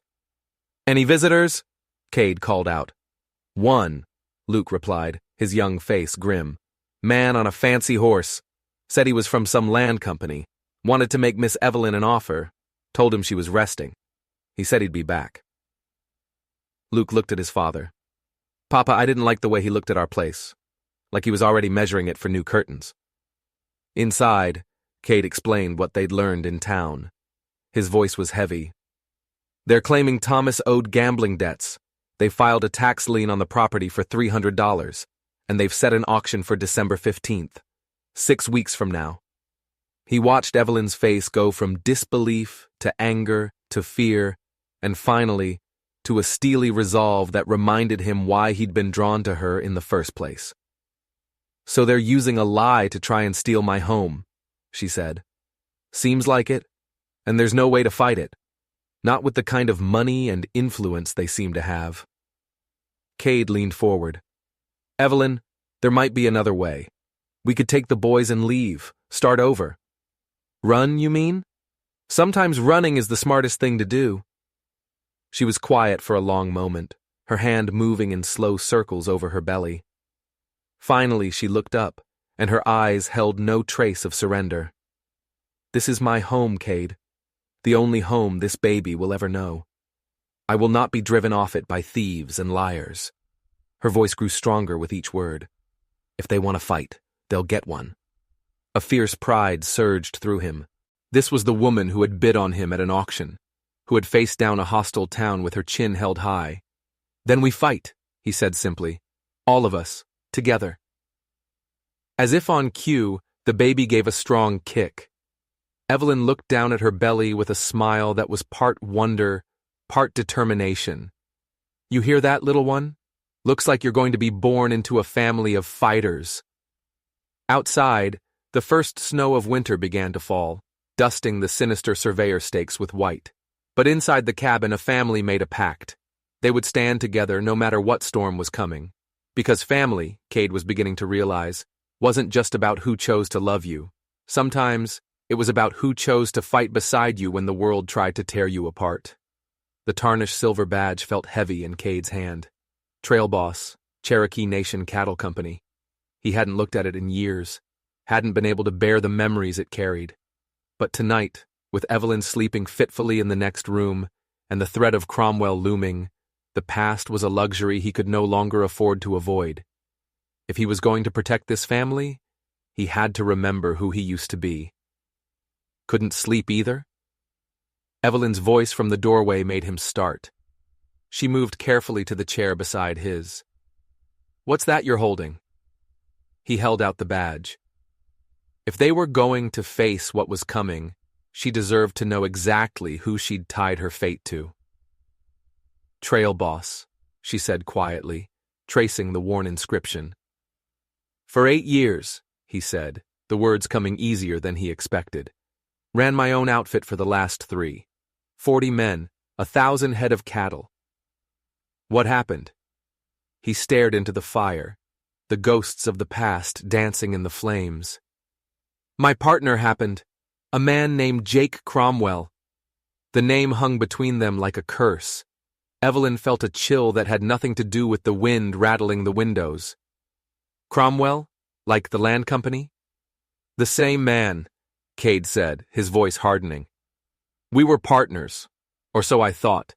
Speaker 1: "Any visitors?" Cade called out. "One," Luke replied, his young face grim. "Man on a fancy horse. Said he was from some land company. Wanted to make Miss Evelyn an offer. Told him she was resting. He said he'd be back." Luke looked at his father. "Papa, I didn't like the way he looked at our place. Like he was already measuring it for new curtains." Inside, Cade explained what they'd learned in town. His voice was heavy. "They're claiming Thomas owed gambling debts. They filed a tax lien on the property for $300, and they've set an auction for December 15th, 6 weeks from now." He watched Evelyn's face go from disbelief to anger to fear, and finally, to a steely resolve that reminded him why he'd been drawn to her in the first place. "So they're using a lie to try and steal my home," she said. "Seems like it, and there's no way to fight it. Not with the kind of money and influence they seem to have." Cade leaned forward. "Evelyn, there might be another way. We could take the boys and leave, start over." "Run, you mean?" "Sometimes running is the smartest thing to do." She was quiet for a long moment, her hand moving in slow circles over her belly. Finally, she looked up, and her eyes held no trace of surrender. "This is my home, Cade. The only home this baby will ever know. I will not be driven off it by thieves and liars." Her voice grew stronger with each word. "If they want to fight, they'll get one." A fierce pride surged through him. This was the woman who had bid on him at an auction, who had faced down a hostile town with her chin held high. "Then we fight," he said simply. "All of us, together." As if on cue, the baby gave a strong kick. Evelyn looked down at her belly with a smile that was part wonder, part determination. "You hear that, little one? Looks like you're going to be born into a family of fighters." Outside, the first snow of winter began to fall, dusting the sinister surveyor stakes with white. But inside the cabin, a family made a pact. They would stand together no matter what storm was coming. Because family, Cade was beginning to realize, wasn't just about who chose to love you. Sometimes, it was about who chose to fight beside you when the world tried to tear you apart. The tarnished silver badge felt heavy in Cade's hand. Trail Boss, Cherokee Nation Cattle Company. He hadn't looked at it in years, hadn't been able to bear the memories it carried. But tonight, with Evelyn sleeping fitfully in the next room, and the threat of Cromwell looming, the past was a luxury he could no longer afford to avoid. If he was going to protect this family, he had to remember who he used to be. Couldn't sleep either? Evelyn's voice from the doorway made him start. She moved carefully to the chair beside his. "What's that you're holding?" He held out the badge. If they were going to face what was coming, she deserved to know exactly who she'd tied her fate to. "Trail Boss," she said quietly, tracing the worn inscription. "For 8 years," he said, the words coming easier than he expected. "Ran my own outfit for the last 3. 40 men, 1,000 head of cattle." "What happened?" He stared into the fire, the ghosts of the past dancing in the flames. "My partner happened, a man named Jake Cromwell." The name hung between them like a curse. Evelyn felt a chill that had nothing to do with the wind rattling the windows. "Cromwell? Like the land company?" "The same man," Cade said, his voice hardening. "We were partners, or so I thought.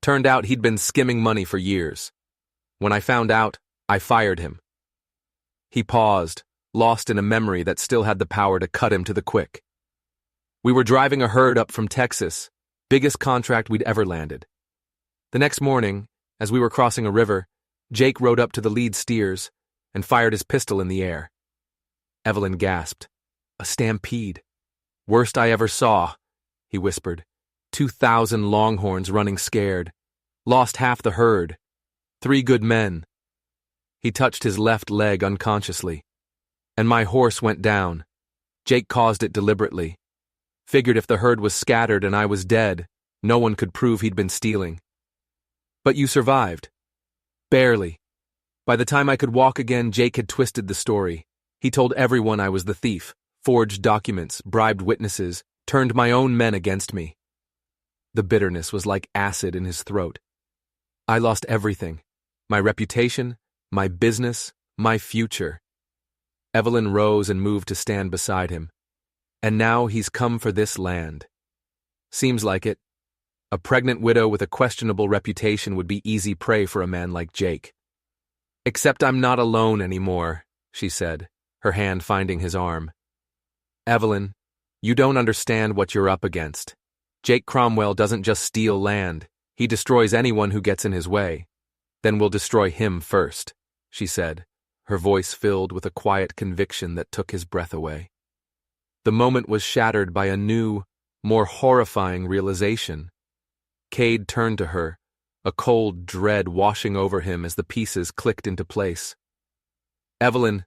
Speaker 1: Turned out he'd been skimming money for years. When I found out, I fired him." He paused, lost in a memory that still had the power to cut him to the quick. "We were driving a herd up from Texas, biggest contract we'd ever landed. The next morning, as we were crossing a river, Jake rode up to the lead steers and fired his pistol in the air." Evelyn gasped. "A stampede. Worst I ever saw," he whispered. 2,000 longhorns running scared. Lost half the herd. 3 good men." He touched his left leg unconsciously. "And my horse went down. Jake caused it deliberately. Figured if the herd was scattered and I was dead, no one could prove he'd been stealing." "But you survived." "Barely. By the time I could walk again, Jake had twisted the story. He told everyone I was the thief, forged documents, bribed witnesses, turned my own men against me." The bitterness was like acid in his throat. "I lost everything. My reputation, my business, my future." Evelyn rose and moved to stand beside him. "And now he's come for this land. Seems like it. A pregnant widow with a questionable reputation would be easy prey for a man like Jake." "Except I'm not alone anymore," she said, her hand finding his arm. "Evelyn, you don't understand what you're up against. Jake Cromwell doesn't just steal land. He destroys anyone who gets in his way. Then we'll destroy him first," she said, her voice filled with a quiet conviction that took his breath away. The moment was shattered by a new, more horrifying realization. Cade turned to her, a cold dread washing over him as the pieces clicked into place. "Evelyn,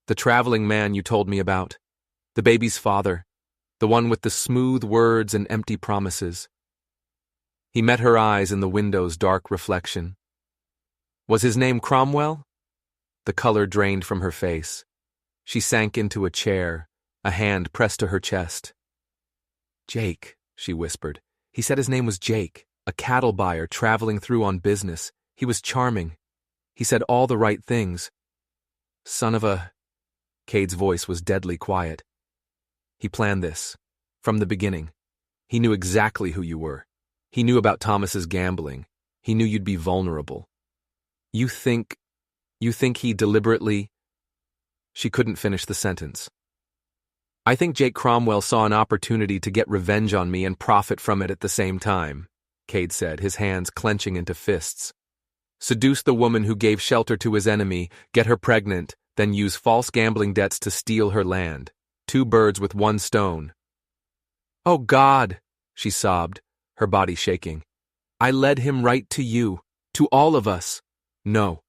Speaker 1: the traveling man you told me about, the baby's father, the one with the smooth words and empty promises." He met her eyes in the window's dark reflection. "Was his name Cromwell?" The color drained from her face. She sank into a chair, a hand pressed to her chest. "Jake," she whispered. "He said his name was Jake, a cattle buyer traveling through on business. He was charming. He said all the right things. Son of a..." Cade's voice was deadly quiet. "He planned this. From the beginning. He knew exactly who you were. He knew about Thomas's gambling. He knew you'd be vulnerable. You think he deliberately..." She couldn't finish the sentence. "I think Jake Cromwell saw an opportunity to get revenge on me and profit from it at the same time," Cade said, his hands clenching into fists. "Seduce the woman who gave shelter to his enemy, get her pregnant, then use false gambling debts to steal her land. 2 birds with 1 stone. "Oh God," she sobbed, her body shaking. "I led him right to you, to all of us." "No."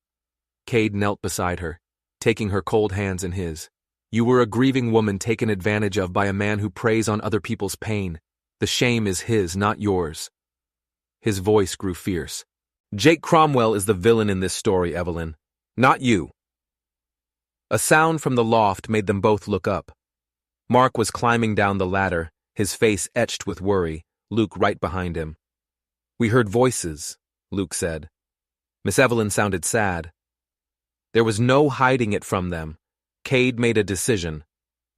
Speaker 1: Cade knelt beside her, taking her cold hands in his. "You were a grieving woman taken advantage of by a man who preys on other people's pain. The shame is his, not yours." His voice grew fierce. "Jake Cromwell is the villain in this story, Evelyn. Not you." A sound from the loft made them both look up. Mark was climbing down the ladder, his face etched with worry, Luke right behind him. We heard voices, Luke said. Miss Evelyn sounded sad. There was no hiding it from them. Cade made a decision.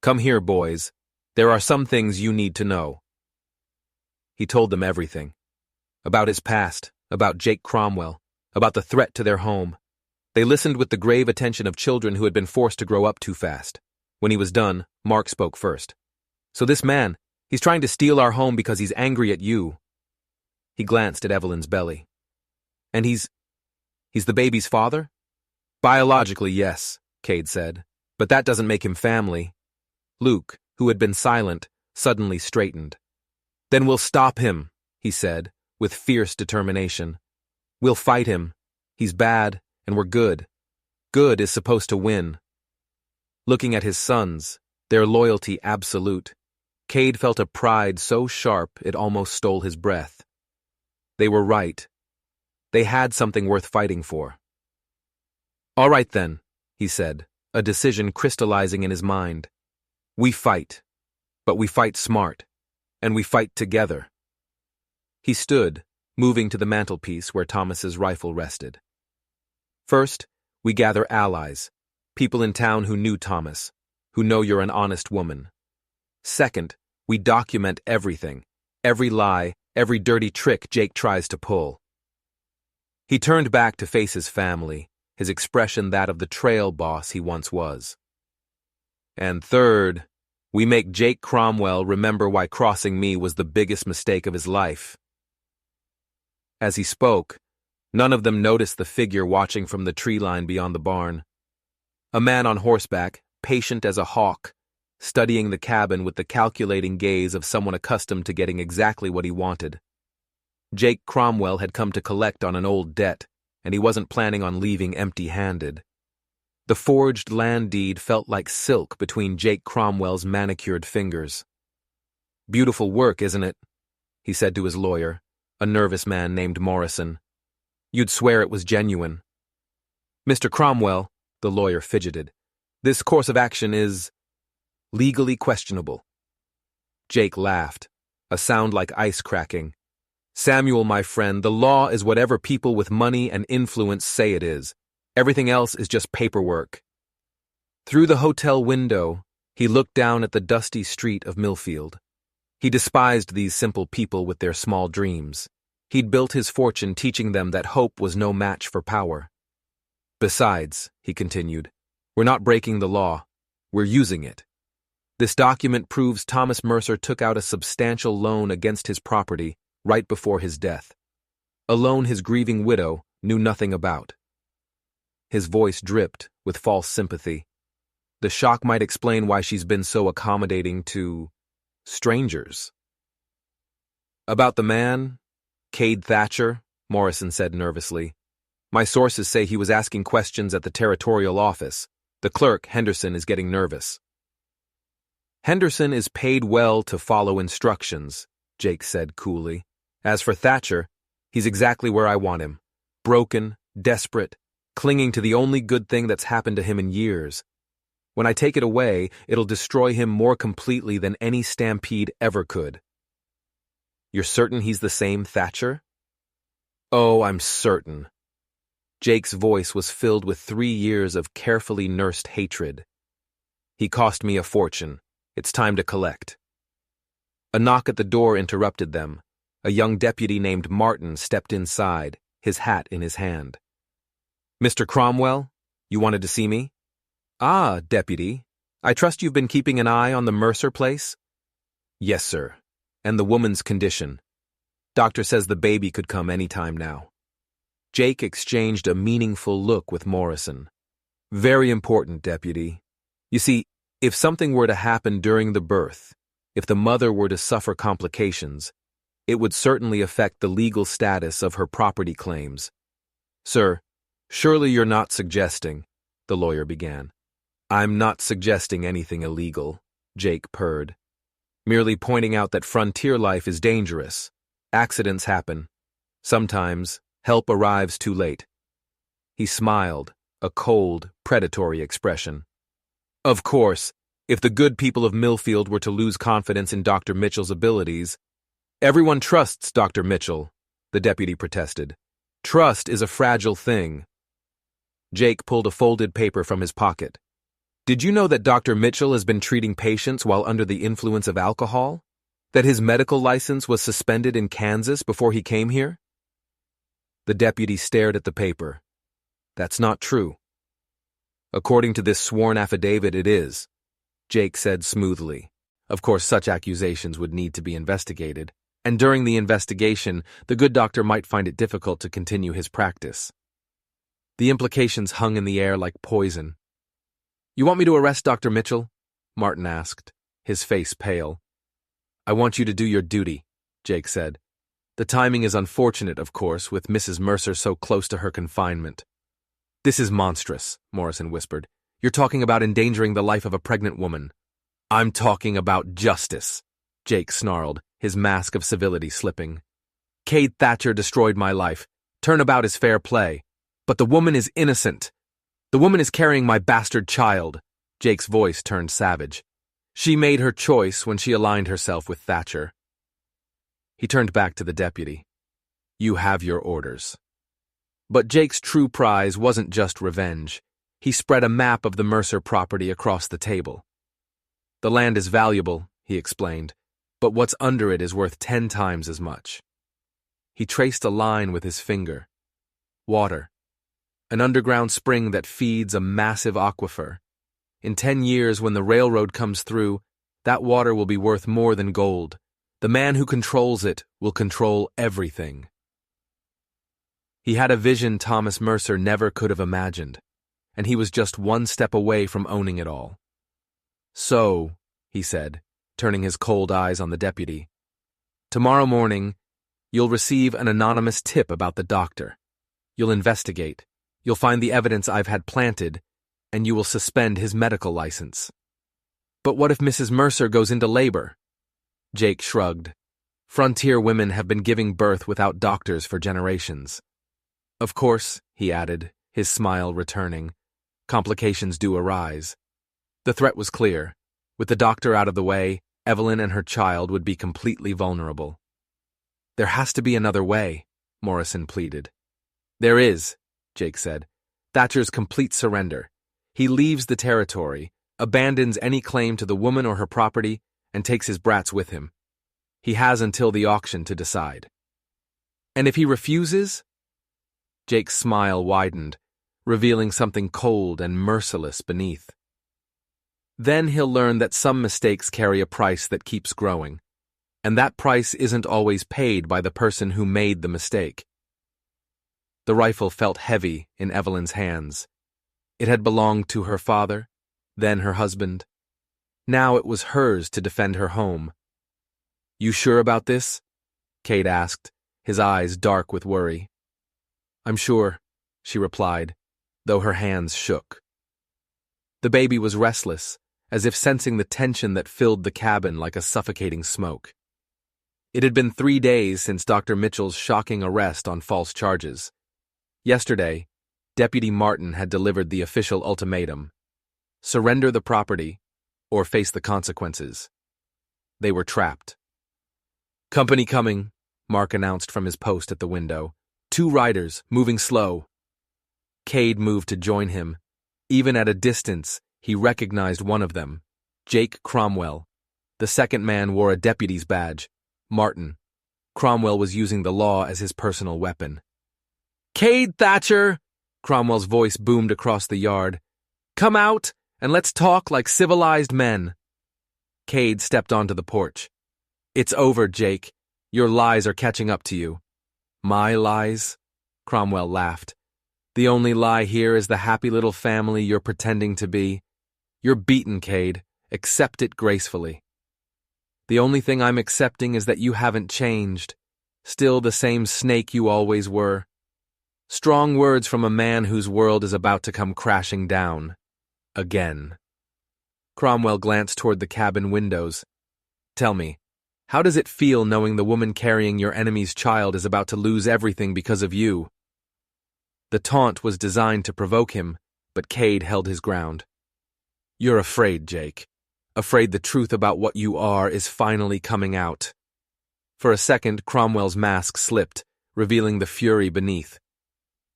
Speaker 1: Come here, boys. There are some things you need to know. He told them everything. About his past, about Jake Cromwell, about the threat to their home. They listened with the grave attention of children who had been forced to grow up too fast. When he was done, Mark spoke first. So this man, he's trying to steal our home because he's angry at you. He glanced at Evelyn's belly. And he's the baby's father? Biologically, yes, Cade said, but that doesn't make him family. Luke, who had been silent, suddenly straightened. Then we'll stop him, he said, with fierce determination. We'll fight him. He's bad, and we're good. Good is supposed to win. Looking at his sons, their loyalty absolute, Cade felt a pride so sharp it almost stole his breath. They were right. They had something worth fighting for. All right then, he said, a decision crystallizing in his mind. We fight, but we fight smart, and we fight together. He stood, moving to the mantelpiece where Thomas's rifle rested. First, we gather allies, people in town who knew Thomas, who know you're an honest woman. Second, we document everything, every lie, every dirty trick Jake tries to pull. He turned back to face his family, his expression that of the trail boss he once was. And third, we make Jake Cromwell remember why crossing me was the biggest mistake of his life. As he spoke, none of them noticed the figure watching from the tree line beyond the barn. A man on horseback, patient as a hawk, studying the cabin with the calculating gaze of someone accustomed to getting exactly what he wanted. Jake Cromwell had come to collect on an old debt, and he wasn't planning on leaving empty-handed. The forged land deed felt like silk between Jake Cromwell's manicured fingers. Beautiful work, isn't it? He said to his lawyer, a nervous man named Morrison. You'd swear it was genuine. Mr. Cromwell, the lawyer fidgeted, this course of action is legally questionable. Jake laughed, a sound like ice cracking. Samuel, my friend, the law is whatever people with money and influence say it is. Everything else is just paperwork. Through the hotel window, he looked down at the dusty street of Millfield. He despised these simple people with their small dreams. He'd built his fortune teaching them that hope was no match for power. Besides, he continued, we're not breaking the law. We're using it. This document proves Thomas Mercer took out a substantial loan against his property right before his death. A loan his grieving widow knew nothing about. His voice dripped with false sympathy. The shock might explain why she's been so accommodating to strangers. About the man, Cade Thatcher, Morrison said nervously. My sources say he was asking questions at the territorial office. The clerk, Henderson, is getting nervous. Henderson is paid well to follow instructions, Jake said coolly. As for Thatcher, he's exactly where I want him. Broken, desperate, clinging to the only good thing that's happened to him in years. When I take it away, it'll destroy him more completely than any stampede ever could. You're certain he's the same Thatcher? Oh, I'm certain. Jake's voice was filled with 3 years of carefully nursed hatred. He cost me a fortune. It's time to collect. A knock at the door interrupted them. A young deputy named Martin stepped inside, his hat in his hand. Mr. Cromwell, you wanted to see me? Ah, deputy. I trust you've been keeping an eye on the Mercer place? Yes, sir. And the woman's condition. Doctor says the baby could come any time now. Jake exchanged a meaningful look with Morrison. Very important, deputy. You see, if something were to happen during the birth, if the mother were to suffer complications, it would certainly affect the legal status of her property claims. Sir, surely you're not suggesting, the lawyer began. I'm not suggesting anything illegal, Jake purred. Merely pointing out that frontier life is dangerous. Accidents happen. Sometimes, help arrives too late. He smiled, a cold, predatory expression. Of course, if the good people of Millfield were to lose confidence in Dr. Mitchell's abilities, everyone trusts Dr. Mitchell, the deputy protested. Trust is a fragile thing. Jake pulled a folded paper from his pocket. Did you know that Dr. Mitchell has been treating patients while under the influence of alcohol? That his medical license was suspended in Kansas before he came here? The deputy stared at the paper. That's not true. According to this sworn affidavit, it is, Jake said smoothly. Of course, such accusations would need to be investigated, and during the investigation, the good doctor might find it difficult to continue his practice. The implications hung in the air like poison. You want me to arrest Dr. Mitchell? Martin asked, his face pale. I want you to do your duty, Jake said. The timing is unfortunate, of course, with Mrs. Mercer so close to her confinement. This is monstrous, Morrison whispered. You're talking about endangering the life of a pregnant woman. I'm talking about justice, Jake snarled, his mask of civility slipping. Cade Thatcher destroyed my life. Turnabout is fair play. But the woman is innocent. The woman is carrying my bastard child. Jake's voice turned savage. She made her choice when she aligned herself with Thatcher. He turned back to the deputy. You have your orders. But Jake's true prize wasn't just revenge. He spread a map of the Mercer property across the table. The land is valuable, he explained, but what's under it is worth 10 times as much. He traced a line with his finger. Water. An underground spring that feeds a massive aquifer. In 10 years, when the railroad comes through, that water will be worth more than gold. The man who controls it will control everything. He had a vision Thomas Mercer never could have imagined, and he was just one step away from owning it all. So, he said, turning his cold eyes on the deputy, tomorrow morning, you'll receive an anonymous tip about the doctor. You'll investigate. You'll find the evidence I've had planted, and you will suspend his medical license. But what if Mrs. Mercer goes into labor? Jake shrugged. Frontier women have been giving birth without doctors for generations. Of course, he added, his smile returning, complications do arise. The threat was clear. With the doctor out of the way, Evelyn and her child would be completely vulnerable. There has to be another way, Morrison pleaded. There is, Jake said. Thatcher's complete surrender. He leaves the territory, abandons any claim to the woman or her property, and takes his brats with him. He has until the auction to decide. And if he refuses? Jake's smile widened, revealing something cold and merciless beneath. Then he'll learn that some mistakes carry a price that keeps growing, and that price isn't always paid by the person who made the mistake. The rifle felt heavy in Evelyn's hands. It had belonged to her father, then her husband. Now it was hers to defend her home. You sure about this? Cade asked, his eyes dark with worry. I'm sure, she replied, though her hands shook. The baby was restless, as if sensing the tension that filled the cabin like a suffocating smoke. It had been 3 days since Dr. Mitchell's shocking arrest on false charges. Yesterday, Deputy Martin had delivered the official ultimatum: surrender the property or face the consequences. They were trapped. Company coming, Mark announced from his post at the window. 2 riders, moving slow. Cade moved to join him. Even at a distance, he recognized one of them, Jake Cromwell. The second man wore a deputy's badge, Martin. Cromwell was using the law as his personal weapon. Cade Thatcher! Cromwell's voice boomed across the yard. Come out, and let's talk like civilized men. Cade stepped onto the porch. It's over, Jake. Your lies are catching up to you. My lies? Cromwell laughed. The only lie here is the happy little family you're pretending to be. You're beaten, Cade. Accept it gracefully. The only thing I'm accepting is that you haven't changed. Still the same snake you always were. Strong words from a man whose world is about to come crashing down. Again. Cromwell glanced toward the cabin windows. Tell me, how does it feel knowing the woman carrying your enemy's child is about to lose everything because of you? The taunt was designed to provoke him, but Cade held his ground. You're afraid, Jake. Afraid the truth about what you are is finally coming out. For a second, Cromwell's mask slipped, revealing the fury beneath.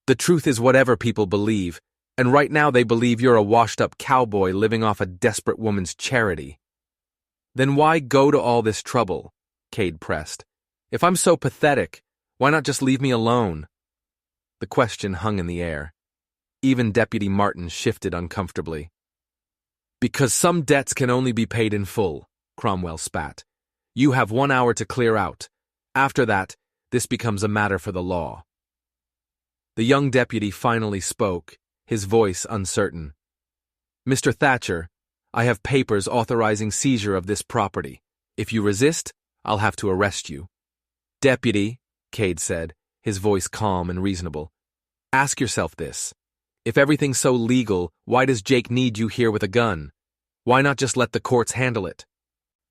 Speaker 1: "The truth is whatever people believe, and right now they believe you're a washed-up cowboy living off a desperate woman's charity." "Then why go to all this trouble?" Cade pressed. "If I'm so pathetic, why not just leave me alone?" The question hung in the air. Even Deputy Martin shifted uncomfortably. "Because some debts can only be paid in full," Cromwell spat. "You have 1 hour to clear out. After that, this becomes a matter for the law." The young deputy finally spoke, his voice uncertain. "Mr. Thatcher, I have papers authorizing seizure of this property. If you resist, I'll have to arrest you." "Deputy," Cade said, his voice calm and reasonable, "ask yourself this. If everything's so legal, why does Jake need you here with a gun? Why not just let the courts handle it?"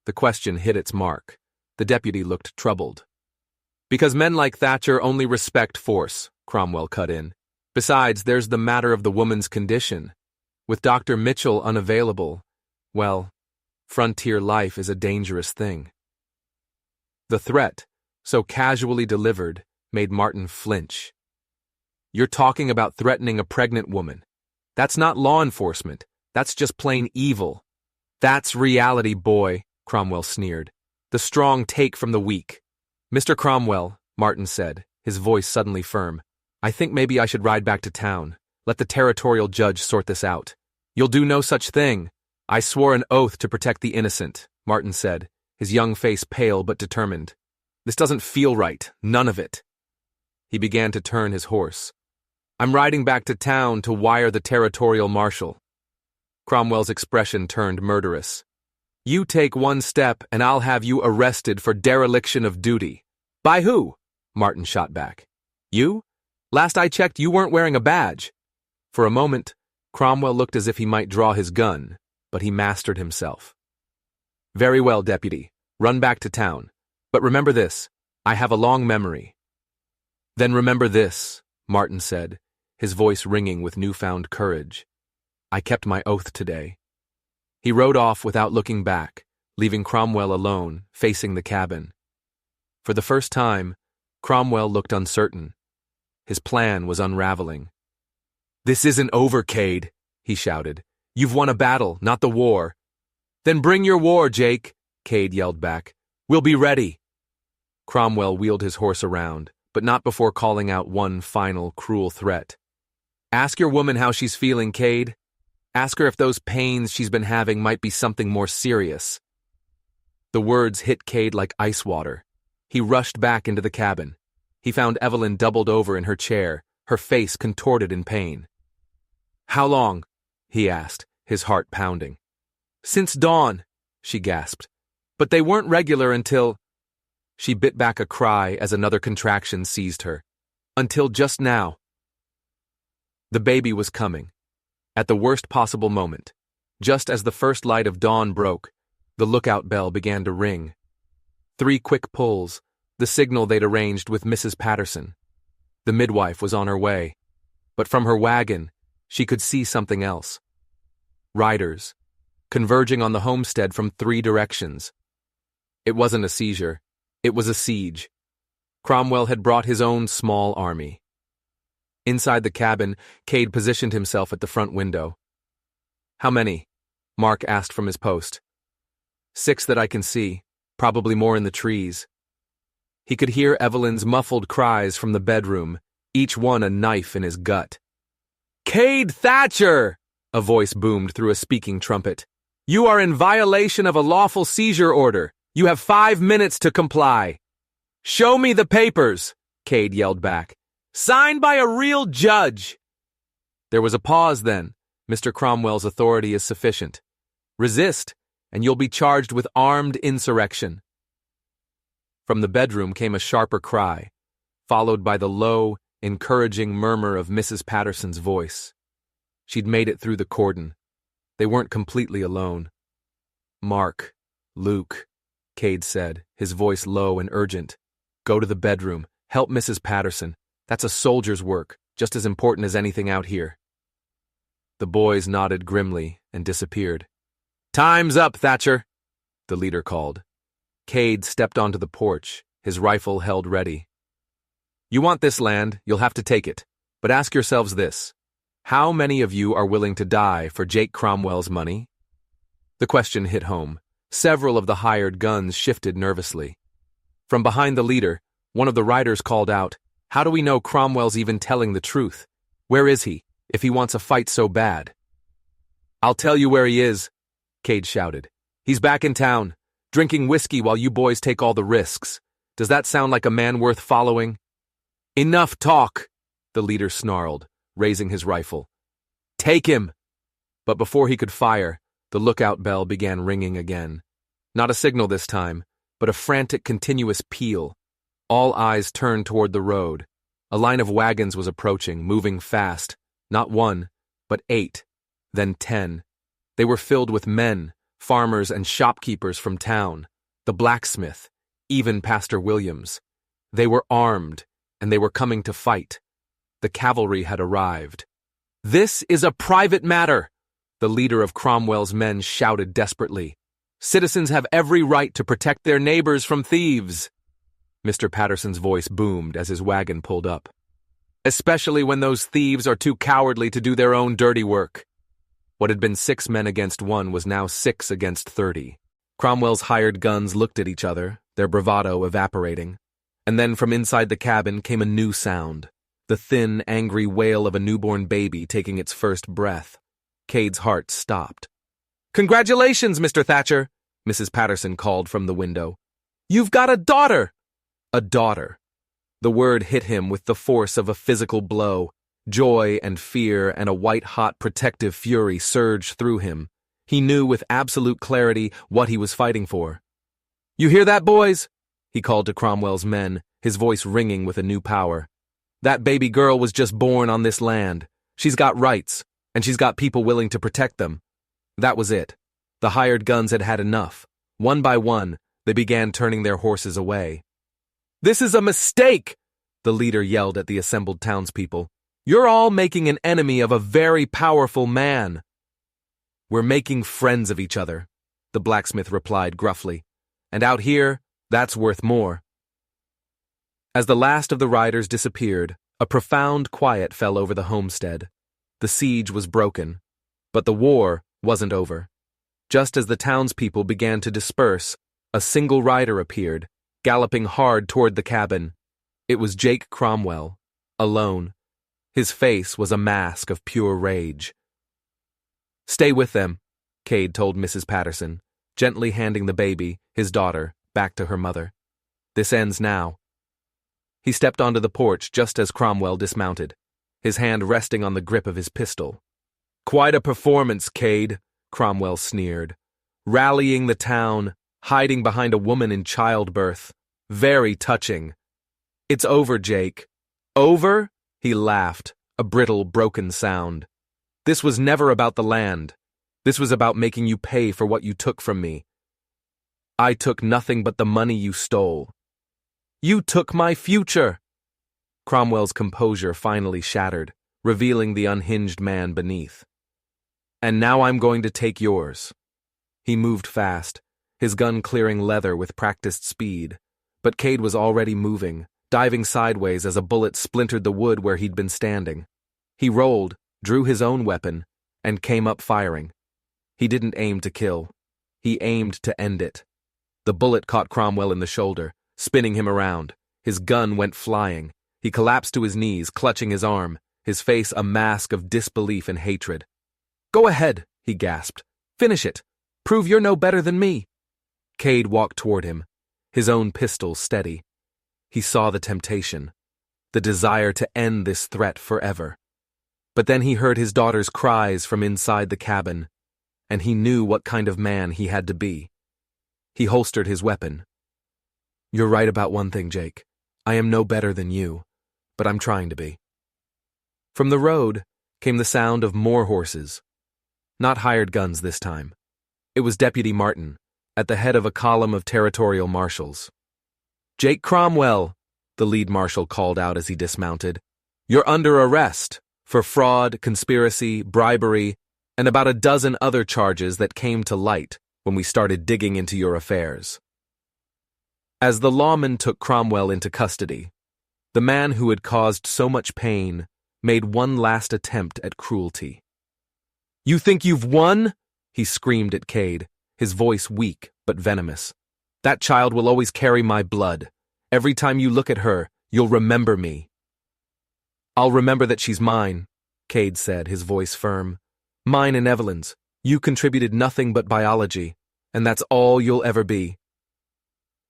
Speaker 1: The question hit its mark. The deputy looked troubled. "Because men like Thatcher only respect force," Cromwell cut in. "Besides, there's the matter of the woman's condition. With Dr. Mitchell unavailable, well, frontier life is a dangerous thing." The threat, so casually delivered, made Martin flinch. "You're talking about threatening a pregnant woman. That's not law enforcement. That's just plain evil." "That's reality, boy," Cromwell sneered. "The strong take from the weak." "Mr. Cromwell," Martin said, his voice suddenly firm, "I think maybe I should ride back to town. Let the territorial judge sort this out." "You'll do no such thing. I swore an oath to protect the innocent," Martin said, his young face pale but determined. "This doesn't feel right, none of it." He began to turn his horse. "I'm riding back to town to wire the territorial marshal." Cromwell's expression turned murderous. "You take one step and I'll have you arrested for dereliction of duty." "By who?" Martin shot back. "You? Last I checked, you weren't wearing a badge." For a moment, Cromwell looked as if he might draw his gun, but he mastered himself. "Very well, deputy. Run back to town. But remember this, I have a long memory." "Then remember this," Martin said, his voice ringing with newfound courage. "I kept my oath today." He rode off without looking back, leaving Cromwell alone, facing the cabin. For the first time, Cromwell looked uncertain. His plan was unraveling. "This isn't over, Cade," he shouted. "You've won a battle, not the war." "Then bring your war, Jake," Cade yelled back. "We'll be ready." Cromwell wheeled his horse around, but not before calling out one final, cruel threat. "Ask your woman how she's feeling, Cade. Ask her if those pains she's been having might be something more serious." The words hit Cade like ice water. He rushed back into the cabin. He found Evelyn doubled over in her chair, her face contorted in pain. "How long?" he asked, his heart pounding. "Since dawn," she gasped. "But they weren't regular until—" She bit back a cry as another contraction seized her. "Until just now." The baby was coming. At the worst possible moment. Just as the first light of dawn broke, the lookout bell began to ring. 3 quick pulls, the signal they'd arranged with Mrs. Patterson. The midwife was on her way. But from her wagon, she could see something else. Riders, converging on the homestead from 3 directions. It wasn't a seizure. It was a siege. Cromwell had brought his own small army. Inside the cabin, Cade positioned himself at the front window. "How many?" Mark asked from his post. 6 that I can see, probably more in the trees." He could hear Evelyn's muffled cries from the bedroom, each one a knife in his gut. "Cade Thatcher!" a voice boomed through a speaking trumpet. "You are in violation of a lawful seizure order. You have 5 minutes to comply." "Show me the papers," Cade yelled back. "Signed by a real judge." There was a pause then. Mr. Cromwell's authority is sufficient. Resist, and you'll be charged with armed insurrection. From the bedroom came a sharper cry, followed by the low, encouraging murmur of Mrs. Patterson's voice. She'd made it through the cordon. They weren't completely alone. "Mark, Luke," Cade said, his voice low and urgent. "Go to the bedroom. Help Mrs. Patterson. That's a soldier's work, just as important as anything out here." The boys nodded grimly and disappeared. "Time's up, Thatcher," the leader called. Cade stepped onto the porch, his rifle held ready. You want this land, you'll have to take it. But ask yourselves this. How many of you are willing to die for Jake Cromwell's money? The question hit home. Several of the hired guns shifted nervously. From behind the leader, one of the riders called out, "How do we know Cromwell's even telling the truth? Where is he, if he wants a fight so bad?" "I'll tell you where he is," Cade shouted. "He's back in town, drinking whiskey while you boys take all the risks. Does that sound like a man worth following?" "Enough talk," the leader snarled, raising his rifle. "Take him!" But before he could fire, the lookout bell began ringing again. Not a signal this time, but a frantic continuous peal. All eyes turned toward the road. A line of wagons was approaching, moving fast. Not one, but 8, then 10. They were filled with men, farmers and shopkeepers from town, the blacksmith, even Pastor Williams. They were armed, and they were coming to fight. The cavalry had arrived. "This is a private matter," the leader of Cromwell's men shouted desperately. "Citizens have every right to protect their neighbors from thieves." Mr. Patterson's voice boomed as his wagon pulled up. "Especially when those thieves are too cowardly to do their own dirty work." What had been 6 men against 1 was now 6 against 30. Cromwell's hired guns looked at each other, their bravado evaporating. And then from inside the cabin came a new sound, the thin, angry wail of a newborn baby taking its first breath. Cade's heart stopped. "Congratulations, Mr. Thatcher," Mrs. Patterson called from the window. "You've got a daughter!" A daughter. The word hit him with the force of a physical blow. Joy and fear and a white-hot protective fury surged through him. He knew with absolute clarity what he was fighting for. "You hear that, boys?" he called to Cromwell's men, his voice ringing with a new power. "That baby girl was just born on this land. She's got rights, and she's got people willing to protect them." That was it. The hired guns had had enough. One by one, they began turning their horses away. "This is a mistake!" the leader yelled at the assembled townspeople. "You're all making an enemy of a very powerful man." "We're making friends of each other," the blacksmith replied gruffly. "And out here, that's worth more." As the last of the riders disappeared, a profound quiet fell over the homestead. The siege was broken, but the war wasn't over. Just as the townspeople began to disperse, a single rider appeared, galloping hard toward the cabin. It was Jake Cromwell, alone. His face was a mask of pure rage. "Stay with them," Cade told Mrs. Patterson, gently handing the baby, his daughter, back to her mother. "This ends now." He stepped onto the porch just as Cromwell dismounted, his hand resting on the grip of his pistol. "Quite a performance, Cade," Cromwell sneered. "Rallying the town, hiding behind a woman in childbirth. Very touching." "It's over, Jake." "Over?" He laughed, a brittle, broken sound. "This was never about the land. This was about making you pay for what you took from me. I took nothing but the money you stole." "You took my future!" Cromwell's composure finally shattered, revealing the unhinged man beneath. "And now I'm going to take yours." He moved fast, his gun clearing leather with practiced speed, but Cade was already moving, diving sideways as a bullet splintered the wood where he'd been standing. He rolled, drew his own weapon, and came up firing. He didn't aim to kill. He aimed to end it. The bullet caught Cromwell in the shoulder, spinning him around. His gun went flying. He collapsed to his knees, clutching his arm, his face a mask of disbelief and hatred. "Go ahead," he gasped. "Finish it. Prove you're no better than me." Cade walked toward him, his own pistol steady. He saw the temptation, the desire to end this threat forever. But then he heard his daughter's cries from inside the cabin, and he knew what kind of man he had to be. He holstered his weapon. "You're right about one thing, Jake. I am no better than you, but I'm trying to be." From the road came the sound of more horses. Not hired guns this time. It was Deputy Martin, at the head of a column of territorial marshals. "Jake Cromwell," the lead marshal called out as he dismounted. "You're under arrest for fraud, conspiracy, bribery, and about a dozen other charges that came to light when we started digging into your affairs." As the lawman took Cromwell into custody, The man who had caused so much pain made one last attempt at cruelty. "You think you've won?" he screamed at Cade, his voice weak but venomous. "That child will always carry my blood. Every time you look at her, you'll remember me." "I'll remember that she's mine," Cade said, his voice firm. "Mine and Evelyn's. You contributed nothing but biology, and that's all you'll ever be."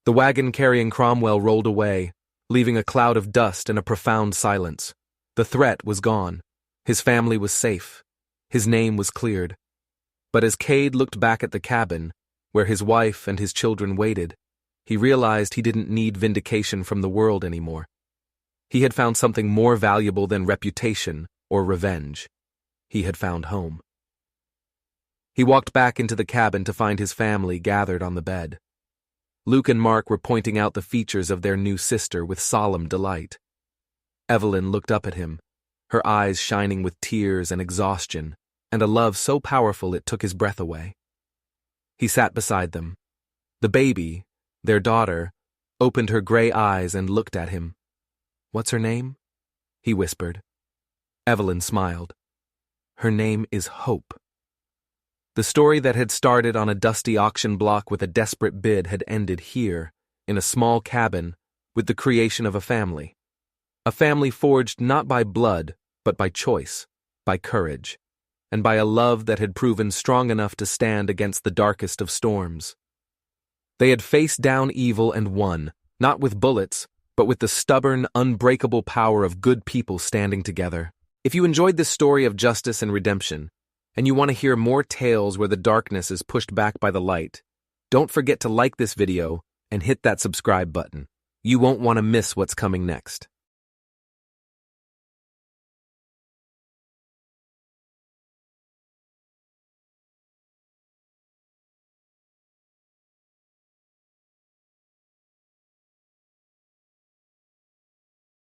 Speaker 1: The wagon carrying Cromwell rolled away, leaving a cloud of dust and a profound silence. The threat was gone. His family was safe. His name was cleared. But as Cade looked back at the cabin, where his wife and his children waited, he realized he didn't need vindication from the world anymore. He had found something more valuable than reputation or revenge. He had found home. He walked back into the cabin to find his family gathered on the bed. Luke and Mark were pointing out the features of their new sister with solemn delight. Evelyn looked up at him, her eyes shining with tears and exhaustion, and a love so powerful it took his breath away. He sat beside them. The baby, their daughter, opened her gray eyes and looked at him. "What's her name?" he whispered. Evelyn smiled. "Her name is Hope." The story that had started on a dusty auction block with a desperate bid had ended here, in a small cabin, with the creation of a family. A family forged not by blood, but by choice, by courage, and by a love that had proven strong enough to stand against the darkest of storms. They had faced down evil and won, not with bullets, but with the stubborn, unbreakable power of good people standing together. If you enjoyed this story of justice and redemption, and you want to hear more tales where the darkness is pushed back by the light, don't forget to like this video and hit that subscribe button. You won't want to miss what's coming next.